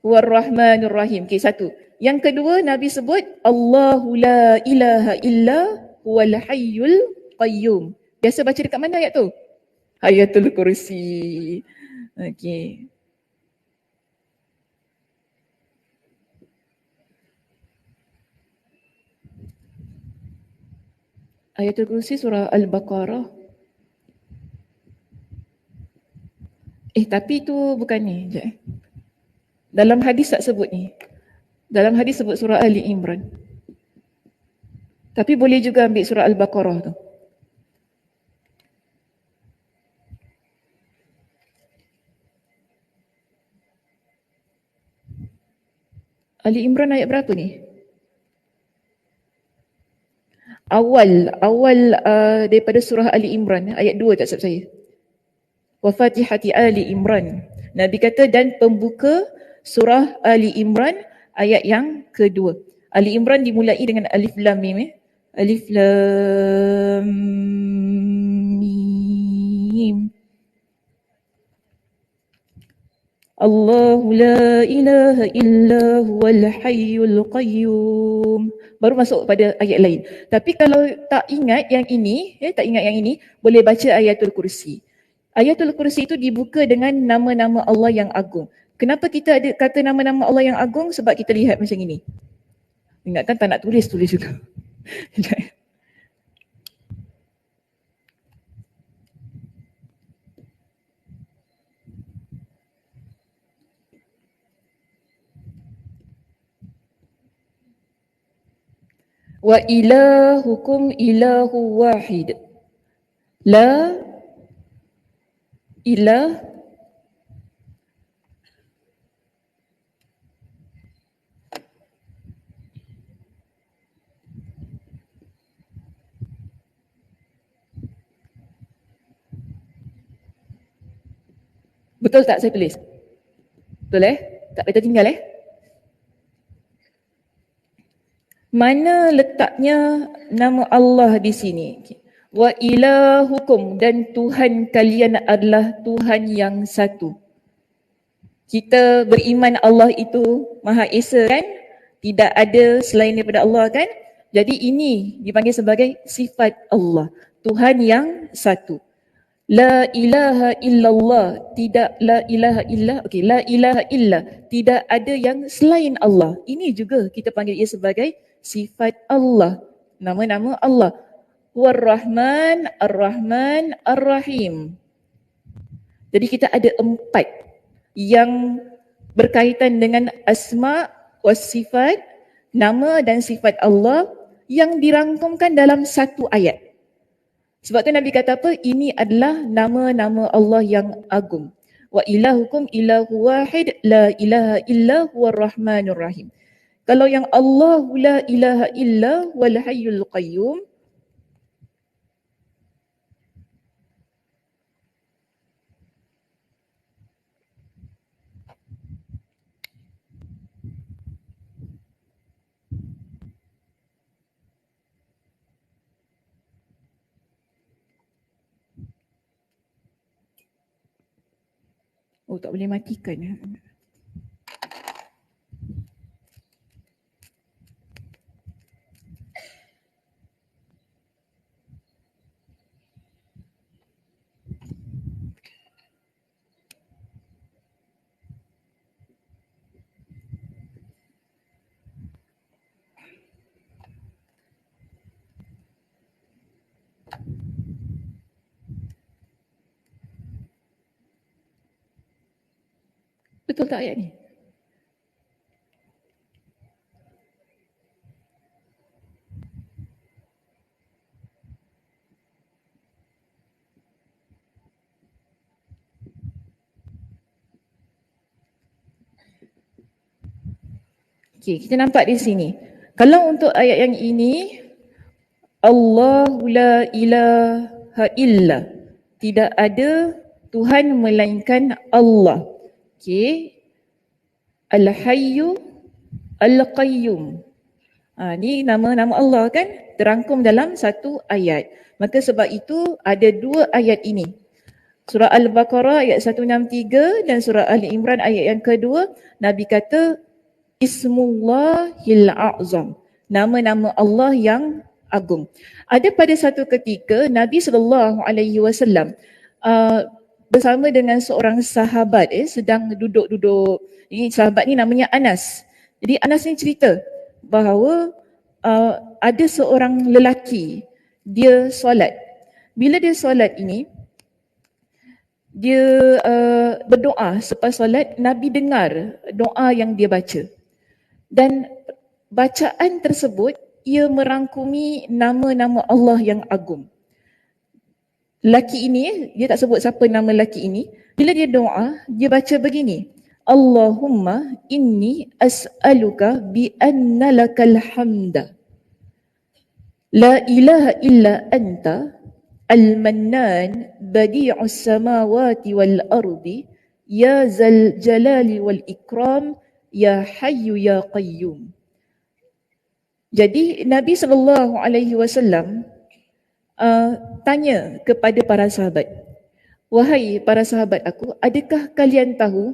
huwar rahmanur rahim. Okey, satu. Yang kedua Nabi sebut Allahu la ilaha illa huwal hayyul qayyum. Biasa baca dekat mana ayat tu? Ayatul Kursi. Okey. Ayatul Kursi surah Al-Baqarah. Tapi tu bukan ni. Sekejap. Dalam hadis tak sebut ni. Dalam hadis sebut surah Ali Imran. Tapi boleh juga ambil surah Al-Baqarah tu. Ali Imran ayat berapa ni? Awal daripada surah Ali Imran, ayat 2 tak silap saya. Wa Fatihati Ali Imran. Nabi kata dan pembuka surah Ali Imran ayat yang kedua. Ali Imran dimulai dengan alif lam mim. Alif lam mim. Allahu la ilaha illa huwal hayyul qayyum. Baru masuk pada ayat lain. Tapi kalau tak ingat yang ini, boleh baca Ayatul Kursi. Ayatul Kursi itu dibuka dengan nama-nama Allah yang agung. Kenapa kita ada kata nama-nama Allah yang agung? Sebab kita lihat macam ini. Ingatkan tak nak tulis juga. Wa ilahukum ilahu wahid. La ilah betul tak saya tulis? Betul Tak boleh tertinggal Mana letaknya nama Allah di sini? Wa ilahukum dan Tuhan kalian adalah Tuhan yang satu. Kita beriman Allah itu Maha Esa kan? Tidak ada selain daripada Allah kan? Jadi ini dipanggil sebagai sifat Allah. Tuhan yang satu. La ilaha illallah. Tidak la ilaha illa. Okey, la ilaha illa. Tidak ada yang selain Allah. Ini juga kita panggil ia sebagai sifat Allah, nama-nama Allah. War-Rahman, Ar-Rahman, Ar-Rahim. Jadi kita ada 4 yang berkaitan dengan asma was sifat, nama dan sifat Allah yang dirangkumkan dalam satu ayat. Sebab tu Nabi kata apa? Ini adalah nama-nama Allah yang agung. Wa ilahukum ilahu wahid la ilaha illa huwar rahmanur rahim. Kalau yang Allahu la ilaha illa wal hayyul qayyum, oh tak boleh matikan. Betul tak ayat ni? Okey, kita nampak di sini. Kalau untuk ayat yang ini, Allahu la ilaha illa, tidak ada Tuhan melainkan Allah. Okey. Al-Hayyu Al-Qayyum. Ni nama-nama Allah kan terangkum dalam satu ayat. Maka sebab itu ada dua ayat ini. Surah Al-Baqarah ayat 163 dan surah Ali Imran ayat yang kedua, Nabi kata Ismullahil A'zam. Nama-nama Allah yang agung. Ada pada satu ketika Nabi SAW bersama dengan seorang sahabat sedang duduk-duduk. Ini sahabat ni namanya Anas. Jadi Anas ni cerita bahawa ada seorang lelaki, dia solat. Bila dia solat ini, dia berdoa selepas solat, Nabi dengar doa yang dia baca. Dan bacaan tersebut, ia merangkumi nama-nama Allah yang agung. Lelaki ini, dia tak sebut siapa nama lelaki ini. Bila dia doa, dia baca begini. Allahumma inni as'aluka bi anna lakal hamda. La ilaha illa anta al-mannan badi'us samawati wal ardi ya zal jalali wal ikram ya hayyu ya qayyum. Jadi Nabi SAW tanya kepada para sahabat, wahai para sahabat aku, adakah kalian tahu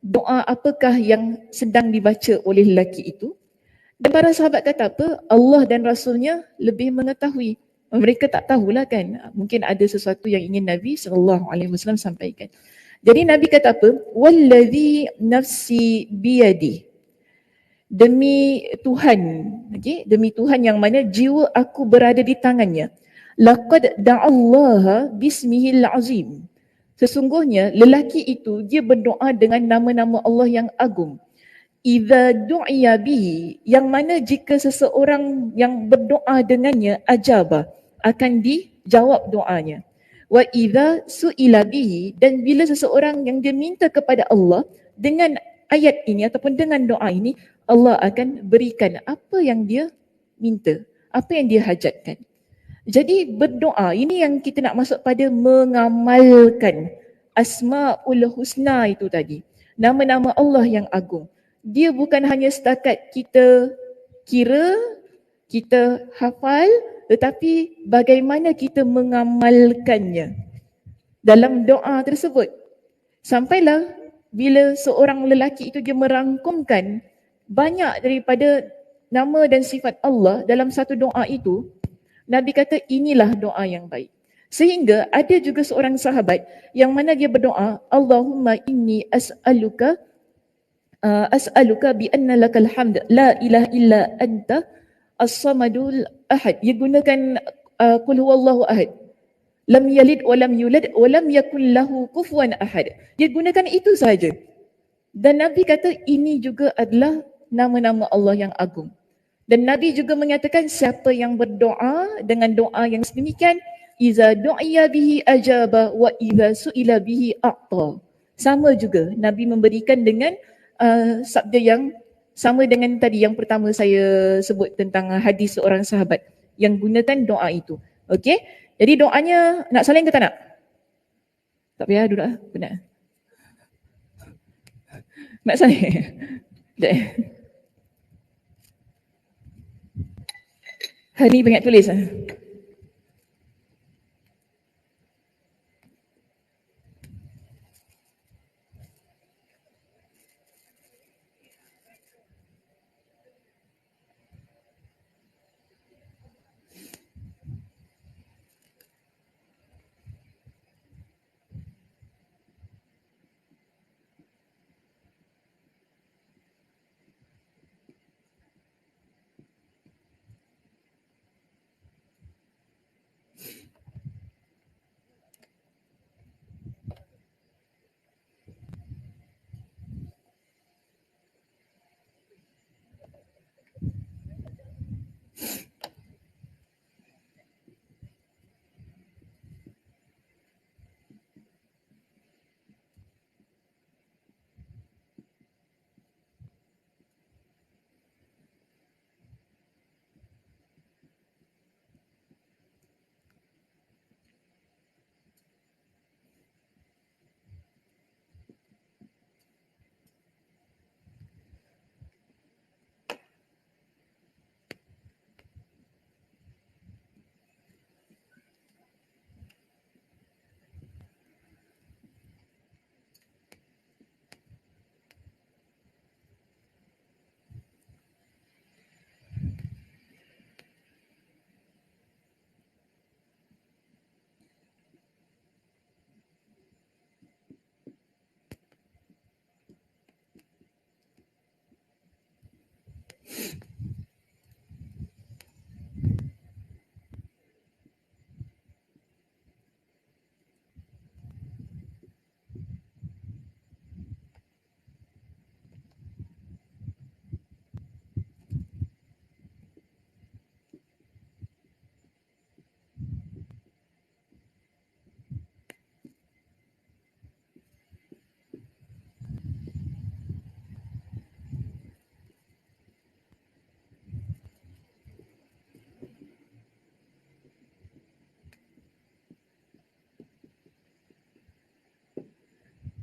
doa apakah yang sedang dibaca oleh lelaki itu? Dan para sahabat kata apa? Allah dan Rasulnya lebih mengetahui. Mereka tak tahulah kan, mungkin ada sesuatu yang ingin Nabi SAW sampaikan. Jadi Nabi kata apa? Wallazi nafsi biyadi. Demi Tuhan, okay? Demi Tuhan yang mana jiwa aku berada di tangannya. Laqad da'allaha bismihil azim. Sesungguhnya lelaki itu dia berdoa dengan nama-nama Allah yang agung. Idza du'iya bihi, yang mana jika seseorang yang berdoa dengannya ajaba, akan dijawab doanya. Wa idza su'ila bihi, dan bila seseorang yang dia minta kepada Allah dengan ayat ini ataupun dengan doa ini, Allah akan berikan apa yang dia minta, apa yang dia hajatkan. Jadi berdoa, ini yang kita nak masuk pada mengamalkan Asma'ul Husna itu tadi. Nama-nama Allah yang agung. Dia bukan hanya setakat kita kira, kita hafal, tetapi bagaimana kita mengamalkannya dalam doa tersebut. Sampailah bila seorang lelaki itu dia merangkumkan banyak daripada nama dan sifat Allah dalam satu doa itu, Nabi kata inilah doa yang baik. Sehingga ada juga seorang sahabat yang mana dia berdoa, Allahumma inni as'aluka bi anna lakal hamd la ilaha illa anta as-samadul ahad. Dia gunakan qul huwallahu ahad. Lam yalid wa lam yulad wa lam yakul lahu kufuwan ahad. Dia gunakan itu sahaja. Dan Nabi kata ini juga adalah nama-nama Allah yang agung. Dan Nabi juga menyatakan siapa yang berdoa dengan doa yang sedemikian, iza du'iya bihi ajaba wa iza su'ila bihi a'ta. sama juga Nabi memberikan dengan sabda yang sama dengan tadi yang pertama saya sebut tentang hadis seorang sahabat yang gunakan doa itu. Okey? Jadi doanya nak saling ke tak nak? Tak payah duduk lah, penat. Nak saling? Sekejap. Hari ni banyak tulis lah.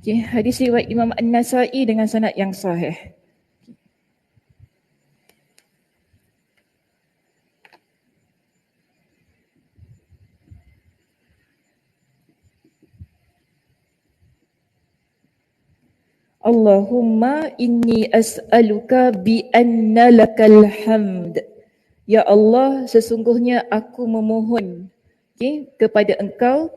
Okay, hadis riwayat Imam An-Nasa'i dengan sanad yang sahih. Allahumma inni as'aluka bi anna lakal hamd. Ya Allah, sesungguhnya aku memohon kepada engkau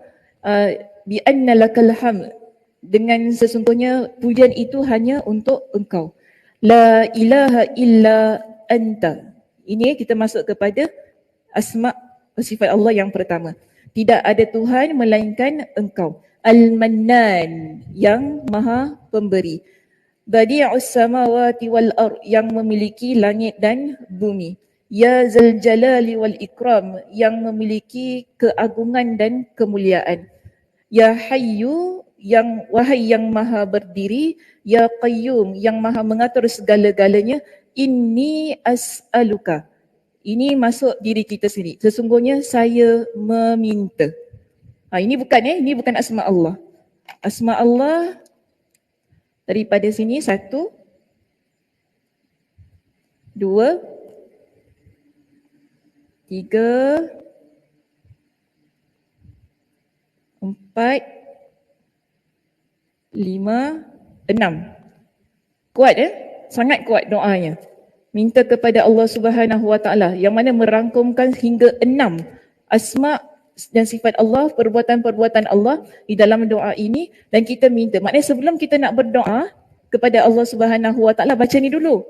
bi anna lakal hamd, dengan sesungguhnya pujian itu hanya untuk engkau. La ilaha illa anta. Ini kita masuk kepada asma sifat Allah yang pertama. Tidak ada Tuhan melainkan engkau. Al-Mannan, yang maha pemberi. Badi'us samawati wal ard, yang memiliki langit dan bumi. Ya Zal Jalali wal Ikram, yang memiliki keagungan dan kemuliaan. Ya Hayyu, yang wahai yang maha berdiri. Ya Qayyum, yang maha mengatur segala-galanya. Inni as'aluka. Ini masuk diri kita sendiri. Sesungguhnya saya meminta. Ini bukan asma Allah. Asma Allah daripada sini 1, 2, 3, 4, 5, 6. Kuat sangat kuat doanya. Minta kepada Allah Subhanahu Wa Taala yang mana merangkumkan hingga 6 asma dan sifat Allah, perbuatan-perbuatan Allah di dalam doa ini, dan kita minta. Maknanya sebelum kita nak berdoa kepada Allah Subhanahu Wa Taala, baca ni dulu.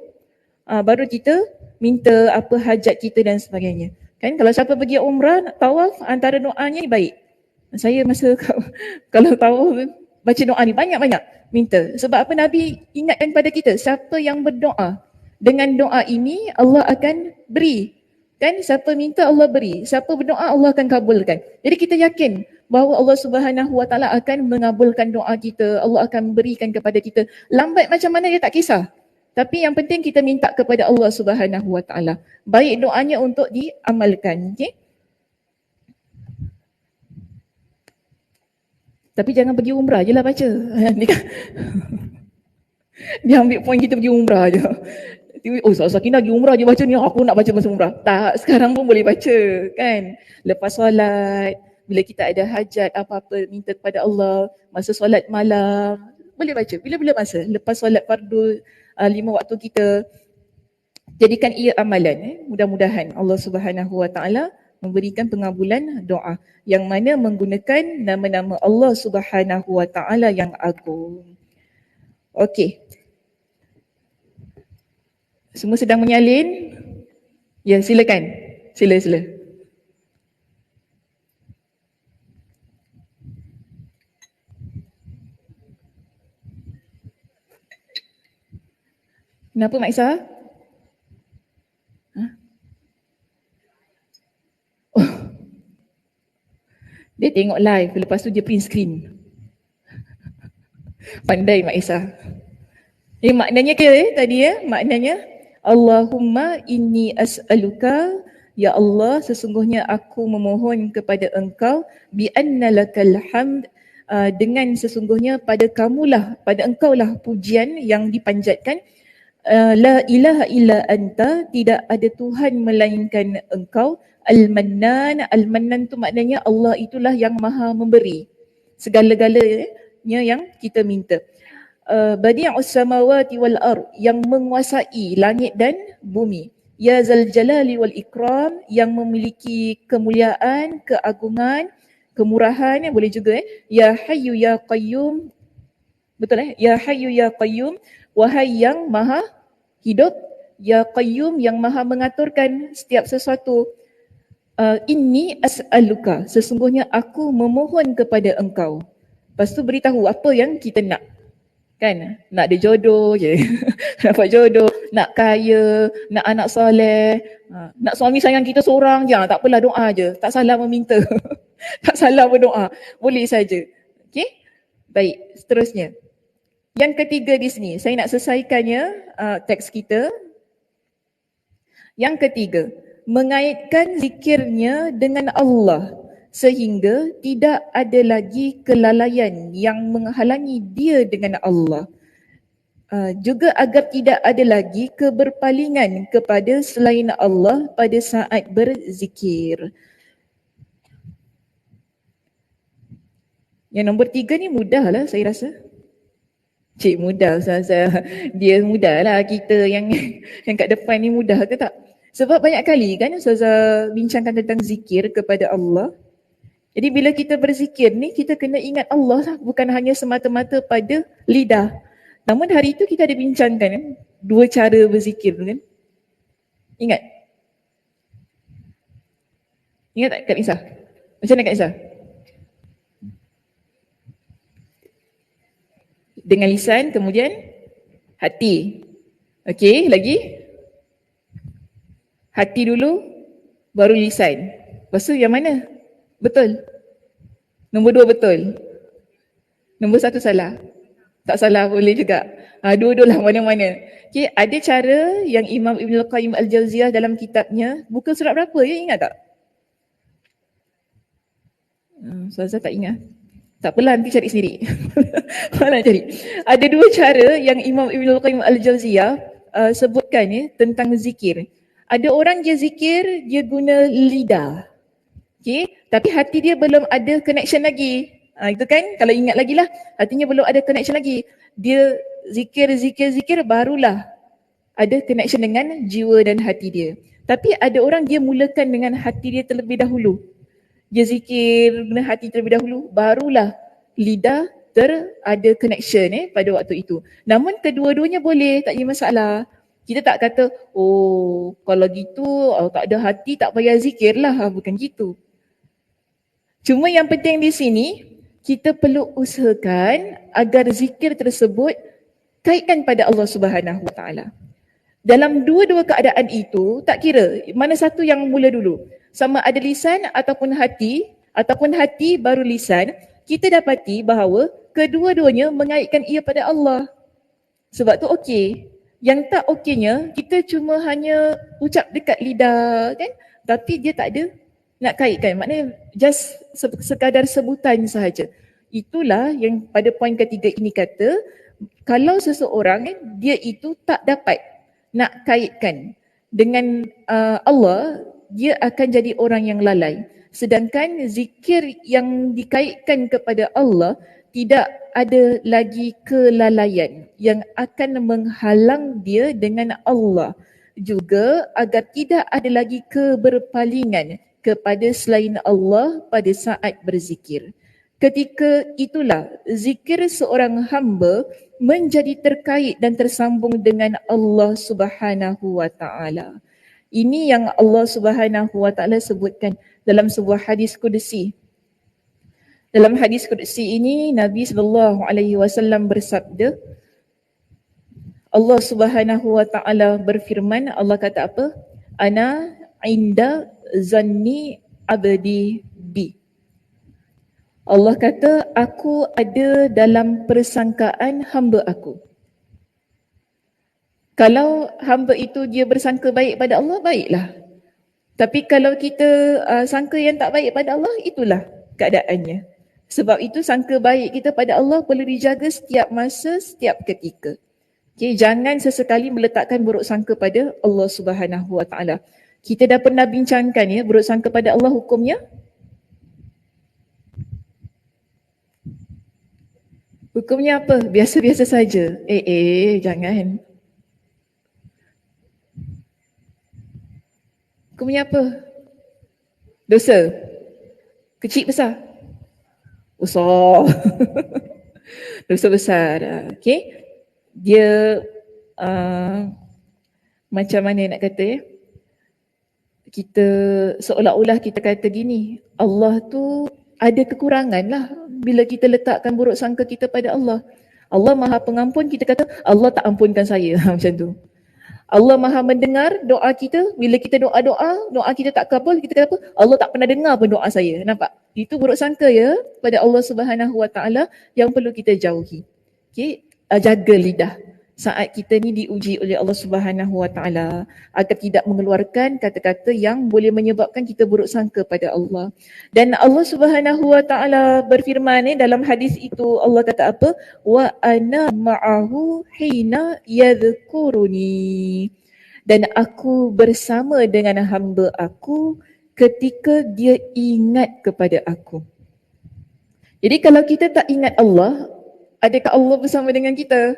Baru kita minta apa hajat kita dan sebagainya. Kan kalau siapa pergi umrah, tawaf, antara doanya ni baik. Saya masa kalau tawaf baca doa ni banyak-banyak minta. Sebab apa Nabi ingatkan pada kita, siapa yang berdoa dengan doa ini Allah akan beri. Kan siapa minta Allah beri, siapa berdoa Allah akan kabulkan. Jadi kita yakin bahawa Allah Subhanahu Wa Taala akan mengabulkan doa kita, Allah akan berikan kepada kita. Lambat macam mana dia tak kisah. Tapi yang penting kita minta kepada Allah Subhanahu Wa Taala. Baik doanya untuk diamalkan, okey? Tapi jangan pergi umrah je lah baca. Dia ambil poin kita pergi umrah je. Oh, Sakinah pergi umrah je baca ni, aku nak baca masa umrah. Tak, sekarang pun boleh baca kan. Lepas solat, bila kita ada hajat apa-apa minta kepada Allah, masa solat malam, boleh baca. Bila-bila masa, lepas solat fardu 5 waktu kita, jadikan ia amalan. Mudah-mudahan Allah Subhanahu Wa Taala memberikan pengabulan doa yang mana menggunakan nama-nama Allah Subhanahu Wa Taala yang agung. Okey. Semua sedang menyalin? Ya, silakan. Sila. Kenapa Mak Isa? Dia tengok live, lepas tu dia print screen. Pandai Mak Isa. Maknanya ke tadi maknanya Allahumma inni as'aluka, ya Allah sesungguhnya aku memohon kepada engkau bi anna lakal hamd, dengan sesungguhnya pada kamulah, pada engkaulah pujian yang dipanjatkan. La ilaha illa anta, tidak ada Tuhan melainkan engkau. Al-Mannan, Al-Mannan tu maknanya Allah itulah yang maha memberi segala-galanya yang kita minta. Badi'us samawati wal ard, yang menguasai langit dan bumi. Ya zal jalali wal ikram, yang memiliki kemuliaan, keagungan, kemurahan, boleh juga Ya Hayyu Ya Qayyum, betul Ya Hayyu Ya Qayyum, wahai yang maha hidup, Ya Qayyum, yang maha mengaturkan setiap sesuatu. Inni as'aluka, sesungguhnya aku memohon kepada engkau. Lepas tu beritahu apa yang kita nak. Kan? Nak ada jodoh je. Dapat jodoh, nak kaya, nak anak soleh, nak suami sayang kita seorang je. Tak apalah, doa je. Tak salah meminta. Tak salah berdoa. Boleh saja. Okey? Baik, seterusnya. Yang ketiga di sini, saya nak selesaikannya teks kita. Yang ketiga, mengaitkan zikirnya dengan Allah sehingga tidak ada lagi kelalaian yang menghalangi dia dengan Allah. Juga agar tidak ada lagi keberpalingan kepada selain Allah pada saat berzikir. Yang nombor 3 ni mudah lah saya rasa. Cik mudah Ustazah. Dia mudah lah, kita yang kat depan ni mudah ke tak? Sebab banyak kali kan Ustazah bincangkan tentang zikir kepada Allah. Jadi bila kita berzikir ni, kita kena ingat Allah lah, bukan hanya semata-mata pada lidah. Namun hari itu kita ada bincangkan 2 cara berzikir kan. Ingat? Ingat tak Kak Nisa? Macam mana Kak Nisa? Dengan lisan, kemudian hati. Okey, lagi? Hati dulu, baru lisan. Lepas tu yang mana? Betul? Nombor 2 betul? Nombor 1 salah? Tak salah, boleh juga. Dua-dua lah, mana-mana. Okay, ada cara yang Imam Ibn Al-Qayyim Al-Jawziyah dalam kitabnya, buka surat berapa ya, ingat tak? Ustazah tak ingat. Tak apalah, nanti cari sendiri. Mana cari? Ada 2 cara yang Imam Ibn Al-Qayyim Al-Jawziyah sebutkan tentang zikir. Ada orang dia zikir, dia guna lidah. Okay? Tapi hati dia belum ada connection lagi. Itu kan, kalau ingat lagi lah, hatinya belum ada connection lagi. Dia zikir, barulah ada connection dengan jiwa dan hati dia. Tapi ada orang dia mulakan dengan hati dia terlebih dahulu. Dia zikir guna hati terlebih dahulu, barulah lidah ada connection pada waktu itu. Namun kedua-duanya boleh, tak ada masalah. Kita tak kata, oh kalau gitu tak ada hati tak payah zikir lah, bukan gitu. Cuma yang penting di sini, kita perlu usahakan agar zikir tersebut kaitkan pada Allah Subhanahu Wa Taala. Dalam dua-dua keadaan itu, tak kira mana satu yang mula dulu. Sama ada lisan ataupun hati, ataupun hati baru lisan, kita dapati bahawa kedua-duanya mengaitkan ia pada Allah. Sebab tu okey. Yang tak okeynya, kita cuma hanya ucap dekat lidah kan, tapi dia tak ada nak kaitkan. Maknanya just sekadar sebutan sahaja. Itulah yang pada poin ketiga ini kata, kalau seseorang dia itu tak dapat nak kaitkan dengan Allah, dia akan jadi orang yang lalai. Sedangkan zikir yang dikaitkan kepada Allah tidak ada lagi kelalaian yang akan menghalang dia dengan Allah. Juga agar tidak ada lagi keberpalingan kepada selain Allah pada saat berzikir. Ketika itulah zikir seorang hamba menjadi terkait dan tersambung dengan Allah Subhanahu wa taala. Ini yang Allah Subhanahu wa taala sebutkan dalam sebuah hadis qudsi. Dalam hadis qudsi ini Nabi sallallahu alaihi wasallam bersabda, Allah Subhanahu wa taala berfirman, Allah kata apa? Ana inda zanni abdi bi. Allah kata, aku ada dalam persangkaan hamba aku. Kalau hamba itu dia bersangka baik pada Allah, baiklah. Tapi kalau kita sangka yang tak baik pada Allah, itulah keadaannya. Sebab itu sangka baik kita pada Allah perlu dijaga setiap masa, setiap ketika. Okay, jangan sesekali meletakkan buruk sangka pada Allah Subhanahu wa taala. Kita dah pernah bincangkan ya, buruk sangka pada Allah hukumnya. Hukumnya apa? Biasa-biasa saja. Jangan. Hukumnya apa? Dosa. Kecil besar? Besar. Dosa besar. Okay. Dia macam mana nak kata ya? Kita seolah-olah kita kata gini, Allah tu ada kekurangan lah bila kita letakkan buruk sangka kita pada Allah. Allah Maha Pengampun, kita kata Allah tak ampunkan saya. Macam tu. Allah Maha mendengar doa kita, bila kita doa kita tak kabul, kita kata apa? Allah tak pernah dengar pun doa saya. Nampak? Itu buruk sangka ya pada Allah Subhanahu wa taala yang perlu kita jauhi. Okey, jaga lidah saat kita ni diuji oleh Allah Subhanahu wa taala agar tidak mengeluarkan kata-kata yang boleh menyebabkan kita buruk sangka pada Allah. Dan Allah Subhanahu wa taala berfirman dalam hadis itu, Allah kata apa? Wa ana ma'ahu hina yadhkuruni. Dan aku bersama dengan hamba aku ketika dia ingat kepada aku. Jadi kalau kita tak ingat Allah, adakah Allah bersama dengan kita?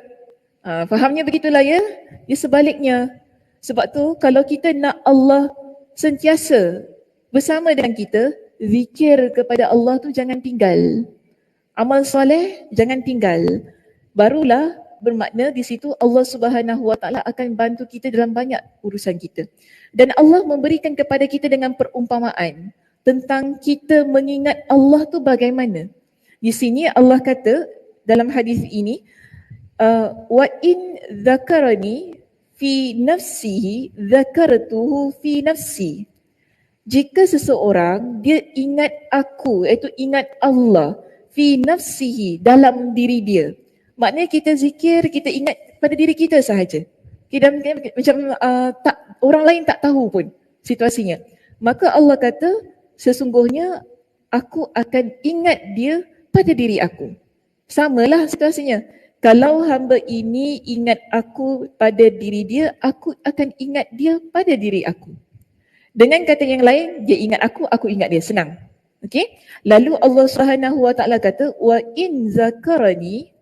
Fahamnya begitulah ya. Dia sebaliknya. Sebab tu kalau kita nak Allah sentiasa bersama dengan kita, zikir kepada Allah tu jangan tinggal. Amal soleh jangan tinggal. Barulah bermakna di situ Allah Subhanahu wa taala akan bantu kita dalam banyak urusan kita. Dan Allah memberikan kepada kita dengan perumpamaan tentang kita mengingat Allah tu bagaimana. Di sini Allah kata dalam hadis ini, wa in dzakarani fi nafsihi dzakartuhu fi nafsi. Jika seseorang dia ingat aku, iaitu ingat Allah, fi nafsihi, dalam diri dia. Maknanya kita zikir, kita ingat pada diri kita sahaja. Kita macam tak, orang lain tak tahu pun situasinya. Maka Allah kata, sesungguhnya aku akan ingat dia pada diri aku. Samalah situasinya. Kalau hamba ini ingat aku pada diri dia, aku akan ingat dia pada diri aku. Dengan kata yang lain, dia ingat aku ingat dia. Senang. Okey? Lalu Allah Subhanahu wa taala kata, wa in zakarani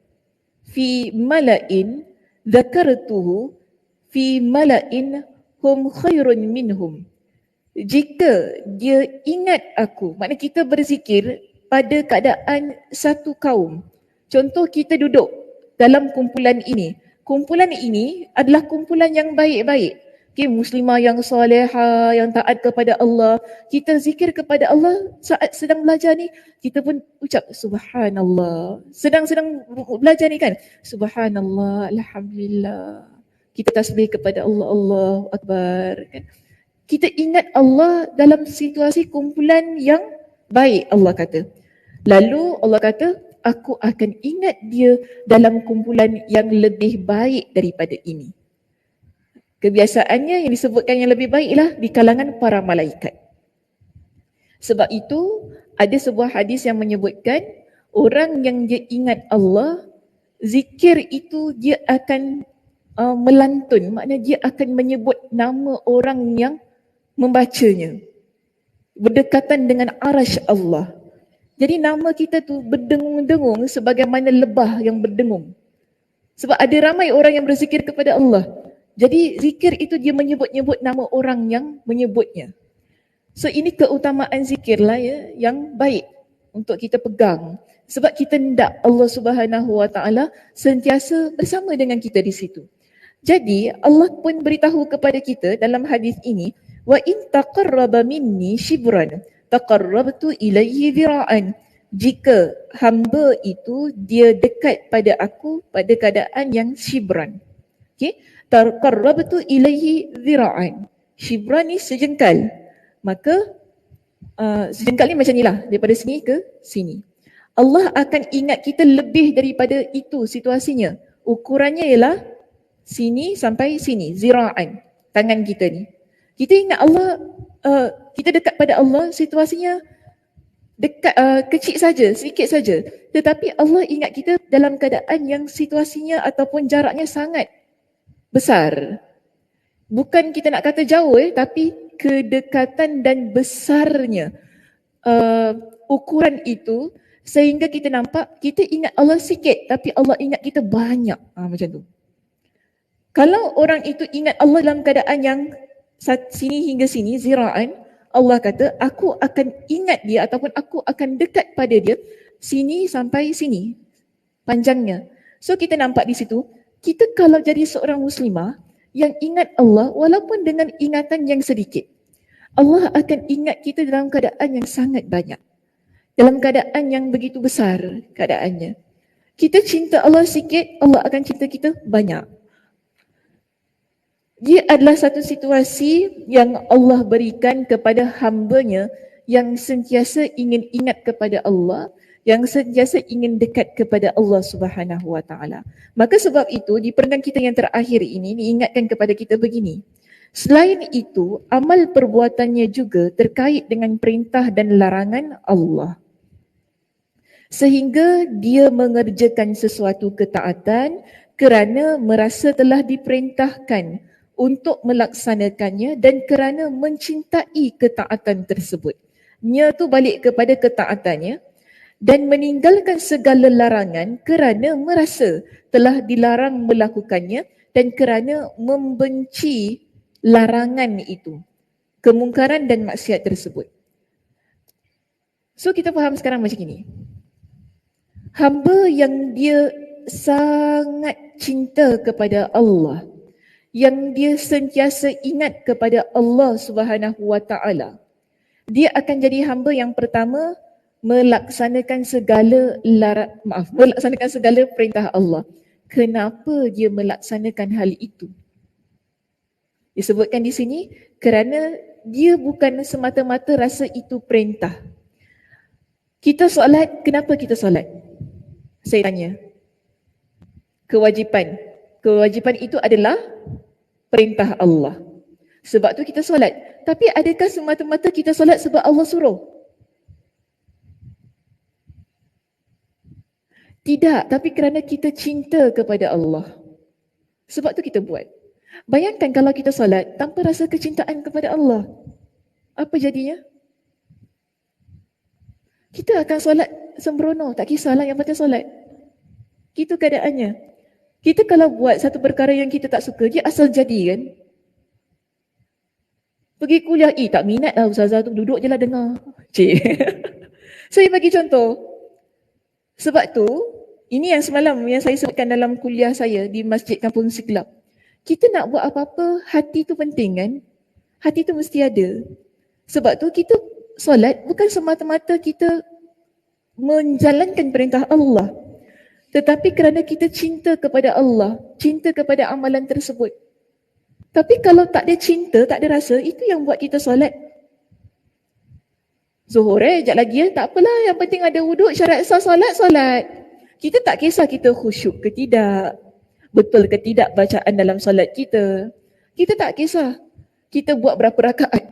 fi mala'in zakartuhu fi mala'in hum khairun minhum. Jika dia ingat aku, maknanya kita berzikir pada keadaan satu kaum. Contoh kita duduk dalam kumpulan ini. Kumpulan ini adalah kumpulan yang baik-baik. Okay, muslimah yang solehah, yang taat kepada Allah. Kita zikir kepada Allah saat sedang belajar ni, kita pun ucap subhanallah. Sedang belajar ni kan, subhanallah, alhamdulillah. Kita tasbih kepada Allah, Allahu Akbar. Kan? Kita ingat Allah dalam situasi kumpulan yang baik, Allah kata. Lalu Allah kata, aku akan ingat dia dalam kumpulan yang lebih baik daripada ini. Kebiasaannya yang disebutkan yang lebih baiklah di kalangan para malaikat. Sebab itu ada sebuah hadis yang menyebutkan orang yang dia ingat Allah, zikir itu dia akan melantun, maknanya dia akan menyebut nama orang yang membacanya berdekatan dengan arasy Allah. Jadi nama kita tu berdengung-dengung sebagaimana lebah yang berdengung. Sebab ada ramai orang yang berzikir kepada Allah. Jadi zikir itu dia menyebut-nyebut nama orang yang menyebutnya. So ini keutamaan zikir lah ya, yang baik untuk kita pegang. Sebab kita hendak Allah Subhanahu Wa Taala sentiasa bersama dengan kita di situ. Jadi Allah pun beritahu kepada kita dalam hadis ini, wa in taqarraba minni shibran taqarrabtu ilaihi dhira'an. Jika hamba itu dia dekat pada aku pada keadaan yang shibran. Okey, taqarrabtu ilaihi dhira'an. Shibran ni sejengkal. Maka sejengkal ni macam ni lah, daripada sini ke sini. Allah akan ingat kita lebih daripada itu situasinya. Ukurannya ialah sini sampai sini, zira'an, tangan kita ni. Kita ingat Allah, kita dekat pada Allah, situasinya dekat, kecil saja, sedikit saja. Tetapi Allah ingat kita dalam keadaan yang situasinya ataupun jaraknya sangat besar. Bukan kita nak kata jauh tapi kedekatan dan besarnya ukuran itu sehingga kita nampak kita ingat Allah sikit tapi Allah ingat kita banyak. Macam tu. Kalau orang itu ingat Allah dalam keadaan yang sini hingga sini, zira'an, Allah kata aku akan ingat dia ataupun aku akan dekat pada dia sini sampai sini panjangnya. So kita nampak di situ, kita kalau jadi seorang muslimah yang ingat Allah walaupun dengan ingatan yang sedikit, Allah akan ingat kita dalam keadaan yang sangat banyak. Dalam keadaan yang begitu besar keadaannya. Kita cinta Allah sikit, Allah akan cinta kita banyak. Dia adalah satu situasi yang Allah berikan kepada hamba-Nya yang sentiasa ingin ingat kepada Allah, yang sentiasa ingin dekat kepada Allah Subhanahu Wa Taala. Maka sebab itu di perenggan kita yang terakhir ini diingatkan kepada kita begini. Selain itu, amal perbuatannya juga terkait dengan perintah dan larangan Allah. Sehingga dia mengerjakan sesuatu ketaatan kerana merasa telah diperintahkan untuk melaksanakannya dan kerana mencintai ketaatan tersebut. Nya tu balik kepada ketaatannya dan meninggalkan segala larangan kerana merasa telah dilarang melakukannya dan kerana membenci larangan itu, kemungkaran dan maksiat tersebut. So kita faham sekarang macam ini. Hamba yang dia sangat cinta kepada Allah, yang dia sentiasa ingat kepada Allah Subhanahu Wa Taala, dia akan jadi hamba yang pertama melaksanakan segala perintah Allah. Kenapa dia melaksanakan hal itu? Disebutkan di sini kerana dia bukan semata-mata rasa itu perintah. Kita solat, kenapa kita solat? Saya tanya. Kewajipan. Kewajipan itu adalah perintah Allah. Sebab tu kita solat. Tapi adakah semata-mata kita solat sebab Allah suruh? Tidak, tapi kerana kita cinta kepada Allah. Sebab tu kita buat. Bayangkan kalau kita solat tanpa rasa kecintaan kepada Allah. Apa jadinya? Kita akan solat sembrono, tak kisahlah yang penting solat. Itu keadaannya. Kita kalau buat satu perkara yang kita tak suka, dia asal jadi kan? Pergi kuliah, tak minat lah ustazah tu, duduk je lah dengar. Cik. Saya bagi contoh. Sebab tu, ini yang semalam yang saya sebutkan dalam kuliah saya di Masjid Kampung Siglap. Kita nak buat apa-apa, hati tu penting kan? Hati tu mesti ada. Sebab tu kita solat bukan semata-mata kita menjalankan perintah Allah. Tetapi kerana kita cinta kepada Allah, cinta kepada amalan tersebut. Tapi kalau tak ada cinta, tak ada rasa, itu yang buat kita solat. Zuhur sekejap lagi tak apalah, yang penting ada wuduk, syarat sah solat. Kita tak kisah kita khusyuk ke tidak, betul ke tidak bacaan dalam solat kita. Kita tak kisah kita buat berapa rakaat.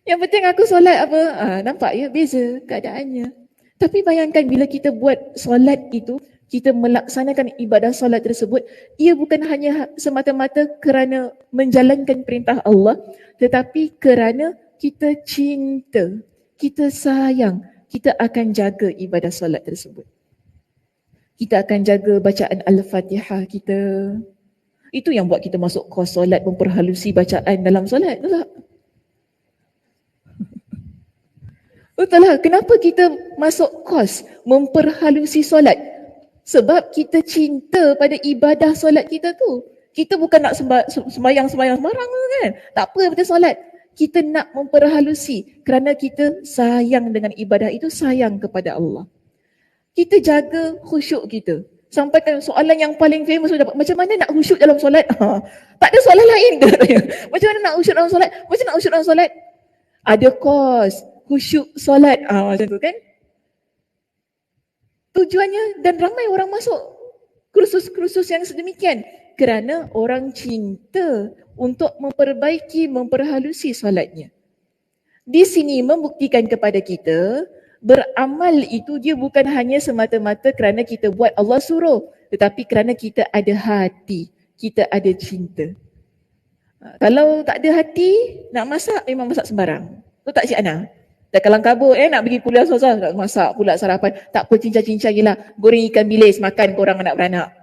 Yang penting aku solat apa? Nampak ya beza keadaannya. Tapi bayangkan bila kita buat solat itu, kita melaksanakan ibadah solat tersebut, ia bukan hanya semata-mata kerana menjalankan perintah Allah, tetapi kerana kita cinta, kita sayang, kita akan jaga ibadah solat tersebut. Kita akan jaga bacaan Al-Fatihah kita. Itu yang buat kita masuk kos solat, memperhalusi bacaan dalam solat. Betul tak? Betul lah, kenapa kita masuk kos memperhalusi solat? Sebab kita cinta pada ibadah solat kita tu. Kita bukan nak sembahyang sembarang kan. Tak apa kita solat. Kita nak memperhalusi kerana kita sayang dengan ibadah itu, sayang kepada Allah. Kita jaga khusyuk kita. Sampai kan soalan yang paling famous dapat, macam mana nak khusyuk dalam solat? Tak ada soalan lain ke? Macam mana nak khusyuk dalam solat? Macam nak khusyuk dalam solat? Ada kos khusyuk solat. Macam tu kan? Tujuannya, dan ramai orang masuk kursus-kursus yang sedemikian kerana orang cinta untuk memperbaiki, memperhalusi solatnya. Di sini membuktikan kepada kita, beramal itu dia bukan hanya semata-mata kerana kita buat Allah suruh, tetapi kerana kita ada hati, kita ada cinta. Kalau tak ada hati, nak masak memang masak sembarang. Tu tak Cik Ana? Dah kalang kabut nak pergi kuliah susah, nak masak pula sarapan. Tak apa, cincang-cincang je lah. Goreng ikan bilis, makan korang anak beranak.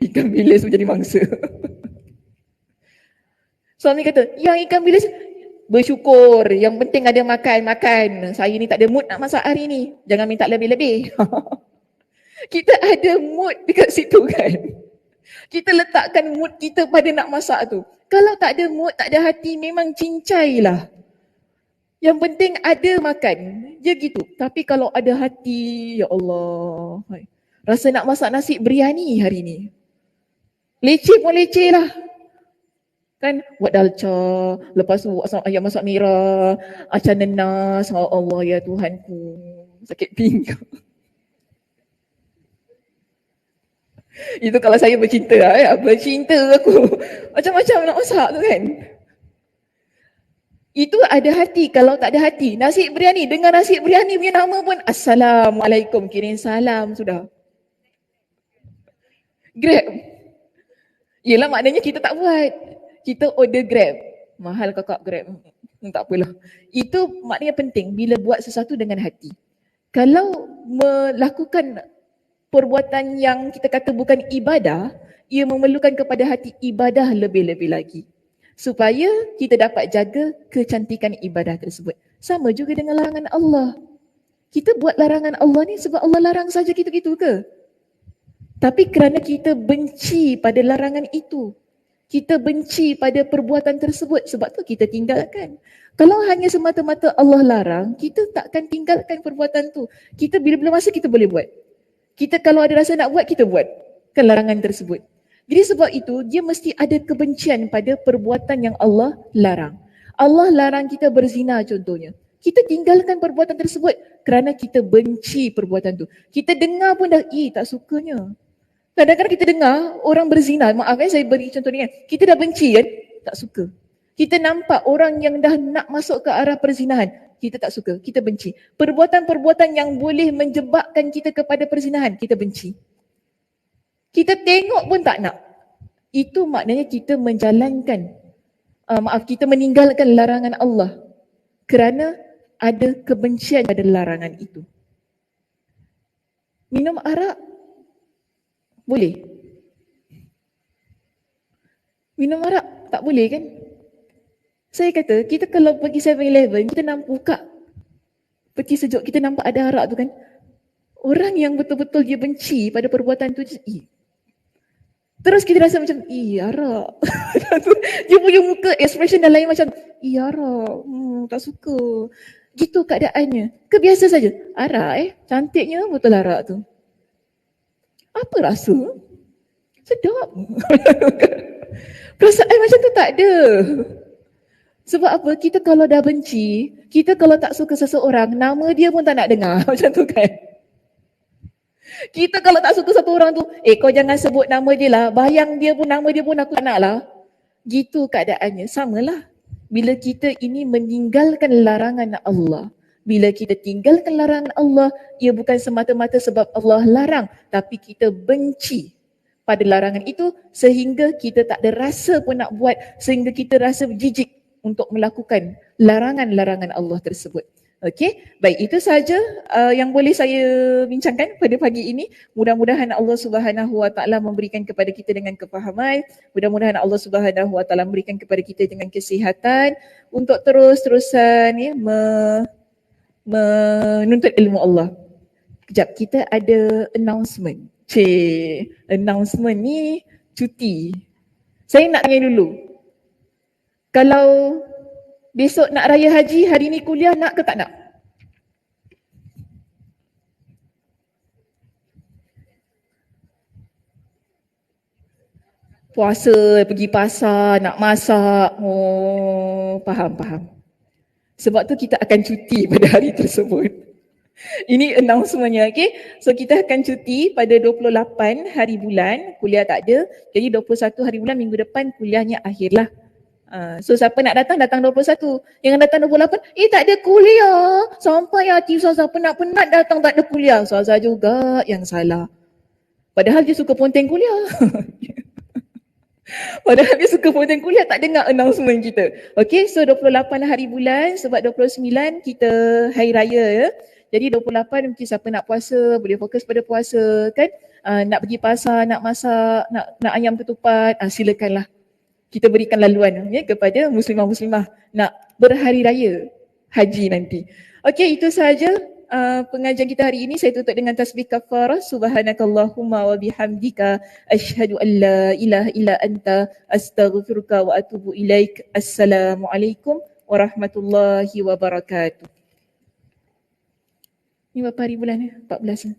Ikan bilis menjadi mangsa. Suami kata, yang ikan bilis bersyukur, yang penting ada makan. Saya ni tak ada mood nak masak hari ni. Jangan minta lebih-lebih. Kita ada mood dekat situ kan. Kita letakkan mood kita pada nak masak tu. Kalau tak ada mood, tak ada hati, memang cincai lah. Yang penting ada makan. Je gitu. Tapi kalau ada hati, ya Allah. Rasa nak masak nasi biryani hari ni. Leceh pun leceh lah. Kan buat dalca, lepas tu buat ayam masak merah, acah nenas, ya Allah ya Tuhanku. Sakit pinggang. Itu kalau saya bercinta lah, bercinta aku. Macam-macam nak masak tu kan. Itu ada hati. Kalau tak ada hati, nasi biryani, dengar nasi biryani punya nama pun Assalamualaikum, kirim salam sudah. Grab. Yelah maknanya kita tak buat. Kita order Grab. Mahal kakak Grab. Tak apalah. Itu maknanya penting bila buat sesuatu dengan hati. Kalau melakukan perbuatan yang kita kata bukan ibadah, ia memerlukan kepada hati ibadah lebih-lebih lagi. Supaya kita dapat jaga kecantikan ibadah tersebut. Sama juga dengan larangan Allah. Kita buat larangan Allah ni sebab Allah larang saja gitu-gitu ke? Tapi kerana kita benci pada larangan itu. Kita benci pada perbuatan tersebut, sebab tu kita tinggalkan. Kalau hanya semata-mata Allah larang, kita takkan tinggalkan perbuatan tu. Kita bila-bila masa kita boleh buat. Kita kalau ada rasa nak buat, kita buat kan larangan tersebut. Jadi sebab itu, dia mesti ada kebencian pada perbuatan yang Allah larang. Allah larang kita berzina contohnya. Kita tinggalkan perbuatan tersebut kerana kita benci perbuatan tu. Kita dengar pun dah, tak sukanya. Kadang-kadang kita dengar orang berzina, maaf saya beri contoh ni kan. Kita dah benci kan, tak suka. Kita nampak orang yang dah nak masuk ke arah perzinahan, kita tak suka, kita benci. Perbuatan-perbuatan yang boleh menjebakkan kita kepada perzinahan, kita benci. Kita tengok pun tak nak. Itu maknanya kita menjalankan, kita meninggalkan larangan Allah kerana ada kebencian pada larangan itu. Minum arak boleh? Minum arak tak boleh kan? Saya kata, kita kalau pergi 7-Eleven, kita nampak buka peti sejuk, kita nampak ada arak tu kan. Orang yang betul-betul dia benci pada perbuatan tu, terus kita rasa macam, arak. Dia punya muka, expression dah lain macam, arak, tak suka. Gitu keadaannya. Kebiasa saja. Arak cantiknya betul arak tu. Apa rasa? Sedap. Perasaan macam tu tak ada. Sebab apa? Kita kalau dah benci, kita kalau tak suka seseorang, nama dia pun tak nak dengar. Macam tu kan? Kita kalau tak suka satu orang tu, kau jangan sebut nama dia lah. Bayang dia pun, nama dia pun aku tak nak lah. Gitu keadaannya. Samalah. Bila kita ini meninggalkan larangan Allah. Bila kita tinggalkan larangan Allah, ia bukan semata-mata sebab Allah larang. Tapi kita benci pada larangan itu sehingga kita tak ada rasa pun nak buat. Sehingga kita rasa jijik untuk melakukan larangan-larangan Allah tersebut. Okey, baik, itu saja yang boleh saya bincangkan pada pagi ini. Mudah-mudahan Allah Subhanahu Wa Taala memberikan kepada kita dengan kefahaman. Mudah-mudahan Allah Subhanahu Wa Taala memberikan kepada kita dengan kesihatan untuk terus-terusan menuntut ilmu Allah. Kejap, kita ada announcement. Announcement ni cuti. Saya nak tanya dulu. Kalau besok nak raya haji, hari ni kuliah, nak ke tak nak? Puasa, pergi pasar, nak masak. Oh, faham. Sebab tu kita akan cuti pada hari tersebut. Ini announcementnya, okay? So kita akan cuti pada 28 hari bulan, kuliah tak ada. Jadi 21 hari bulan minggu depan kuliahnya akhirlah. So siapa nak datang, datang 21. Yang datang 28, tak ada kuliah. Sampai hati Ustazah penat-penat datang tak ada kuliah. Ustazah juga yang salah. Padahal dia suka ponteng kuliah. Padahal dia suka ponteng kuliah, tak dengar announcement kita. Okay, so 28 hari bulan sebab 29 kita hari raya ya. Jadi 28 mungkin siapa nak puasa, boleh fokus pada puasa kan. Nak pergi pasar, nak masak, nak ayam ketupat, silakanlah. Kita berikan laluan ya, kepada muslimah-muslimah nak berhari raya haji nanti. Okey, itu sahaja pengajian kita hari ini. Saya tutup dengan tasbih kafarah. Subhanakallahumma wa bihamdika asyhadu an la ilaha illa anta astaghfiruka wa atubu ilaik. Assalamualaikum warahmatullahi wabarakatuh. Ini berapa hari bulan ya? 14 ni.